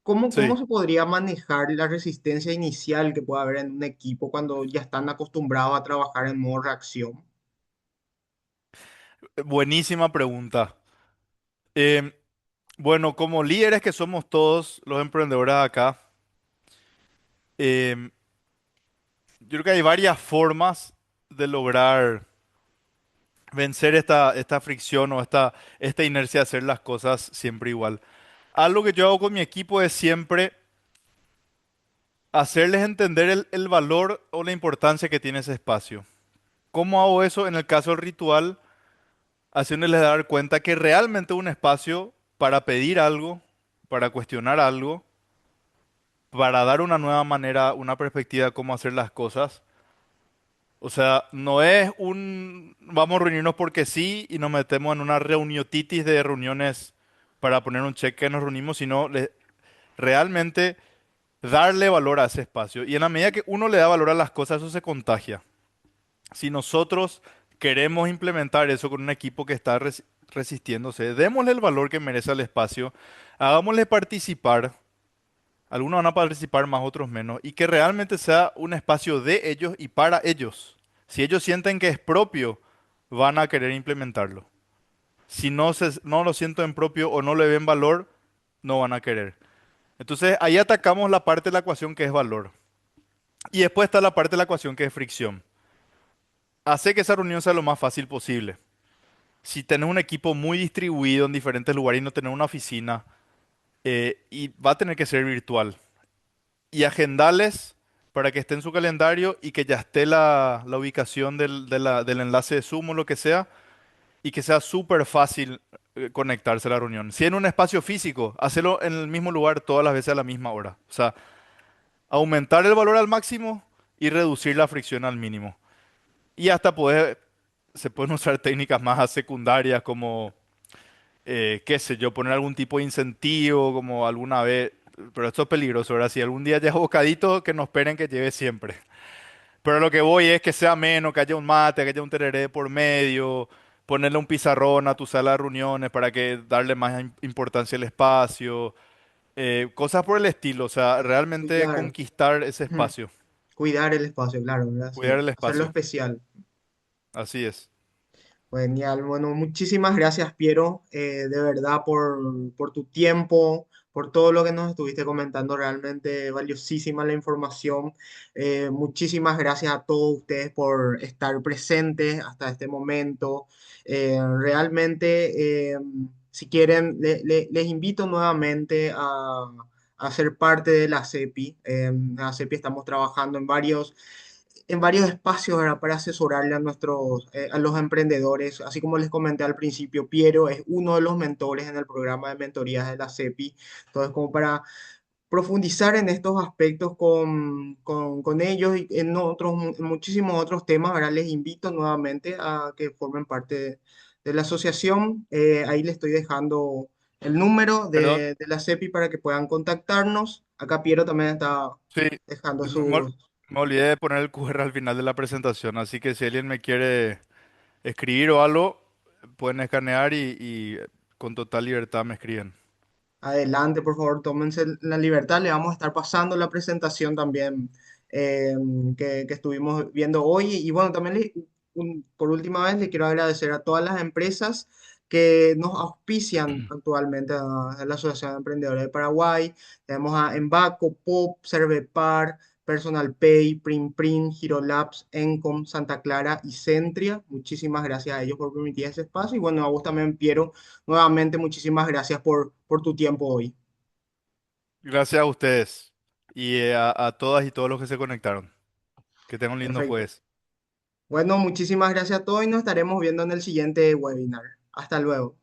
¿Cómo Sí, se podría manejar la resistencia inicial que puede haber en un equipo cuando ya están acostumbrados a trabajar en modo reacción? buenísima pregunta. Em, bueno, como líderes que somos todos los emprendedores acá, em, yo creo que hay varias formas de lograr vencer esta fricción o esta inercia de hacer las cosas siempre igual. Algo que yo hago con mi equipo es siempre hacerles entender el valor o la importancia que tiene ese espacio. ¿Cómo hago eso en el caso del ritual? Haciéndoles dar cuenta que realmente un espacio para pedir algo, para cuestionar algo, para dar una nueva manera, una perspectiva de cómo hacer las cosas. O sea, no es un vamos a reunirnos porque sí y nos metemos en una reuniotitis de reuniones para poner un cheque que nos reunimos, sino realmente darle valor a ese espacio. Y en la medida que uno le da valor a las cosas, eso se contagia. Si nosotros queremos implementar eso con un equipo que está resistiéndose, démosle el valor que merece al espacio, hagámosle participar. Algunos van a participar más, otros menos, y que realmente sea un espacio de ellos y para ellos. Si ellos sienten que es propio, van a querer implementarlo. Si no lo sienten propio o no le ven valor, no van a querer. Entonces ahí atacamos la parte de la ecuación que es valor. Y después está la parte de la ecuación que es fricción. Hace que esa reunión sea lo más fácil posible. Si tenés un equipo muy distribuido en diferentes lugares y no tenés una oficina, y va a tener que ser virtual. Y agendales para que esté en su calendario y que ya esté la ubicación del enlace de Zoom o lo que sea, y que sea súper fácil conectarse a la reunión. Si en un espacio físico, hacerlo en el mismo lugar todas las veces a la misma hora. O sea, aumentar el valor al máximo y reducir la fricción al mínimo. Y hasta poder se pueden usar técnicas más secundarias como, qué sé yo, poner algún tipo de incentivo, como alguna vez, pero esto es peligroso, ¿verdad? Si algún día lleva bocadito, que no esperen que lleve siempre. Pero lo que voy es que sea menos, que haya un mate, que haya un tereré por medio, ponerle un pizarrón a tu sala de reuniones para que darle más importancia al espacio, cosas por el estilo, o sea, realmente Cuidar, conquistar ese ujú, espacio, cuidar el espacio, claro, ¿verdad? cuidar Sí, el hacerlo espacio, especial. así es. Genial, bueno, muchísimas gracias, Piero, de verdad por tu tiempo, por todo lo que nos estuviste comentando, realmente valiosísima la información. Muchísimas gracias a todos ustedes por estar presentes hasta este momento. Realmente, si quieren, les invito nuevamente a ser parte de la CEPI. En la CEPI estamos trabajando en varios espacios, ¿verdad? Para asesorarle a a los emprendedores. Así como les comenté al principio, Piero es uno de los mentores en el programa de mentorías de la CEPI. Entonces, como para profundizar en estos aspectos con ellos y en en muchísimos otros temas, ¿verdad? Les invito nuevamente a que formen parte de la asociación. Ahí les estoy dejando el número Perdón, de la CEPI para que puedan contactarnos. Acá Piero también está sí, dejando me, me- sus... me olvidé de poner el QR al final de la presentación, así que si alguien me quiere escribir o algo, pueden escanear y con total libertad me escriben. Adelante, por favor, tómense la libertad. Le vamos a estar pasando la presentación también eh, que estuvimos viendo hoy. Y bueno, también por última vez le quiero agradecer a todas las empresas que nos auspician actualmente a la Asociación de Emprendedores de Paraguay. Tenemos a Embaco, Pop, Cervepar, Personal Pay, Print Print, Labs, Encom, Santa Clara y Centria. Muchísimas gracias a ellos por permitir ese espacio. Y bueno, a vos también, Piero. Nuevamente, muchísimas gracias por tu tiempo hoy. Gracias a ustedes y a todas y todos los que se conectaron. Que tengan un lindo Perfecto. jueves. Bueno, muchísimas gracias a todos y nos estaremos viendo en el siguiente webinar. Hasta luego.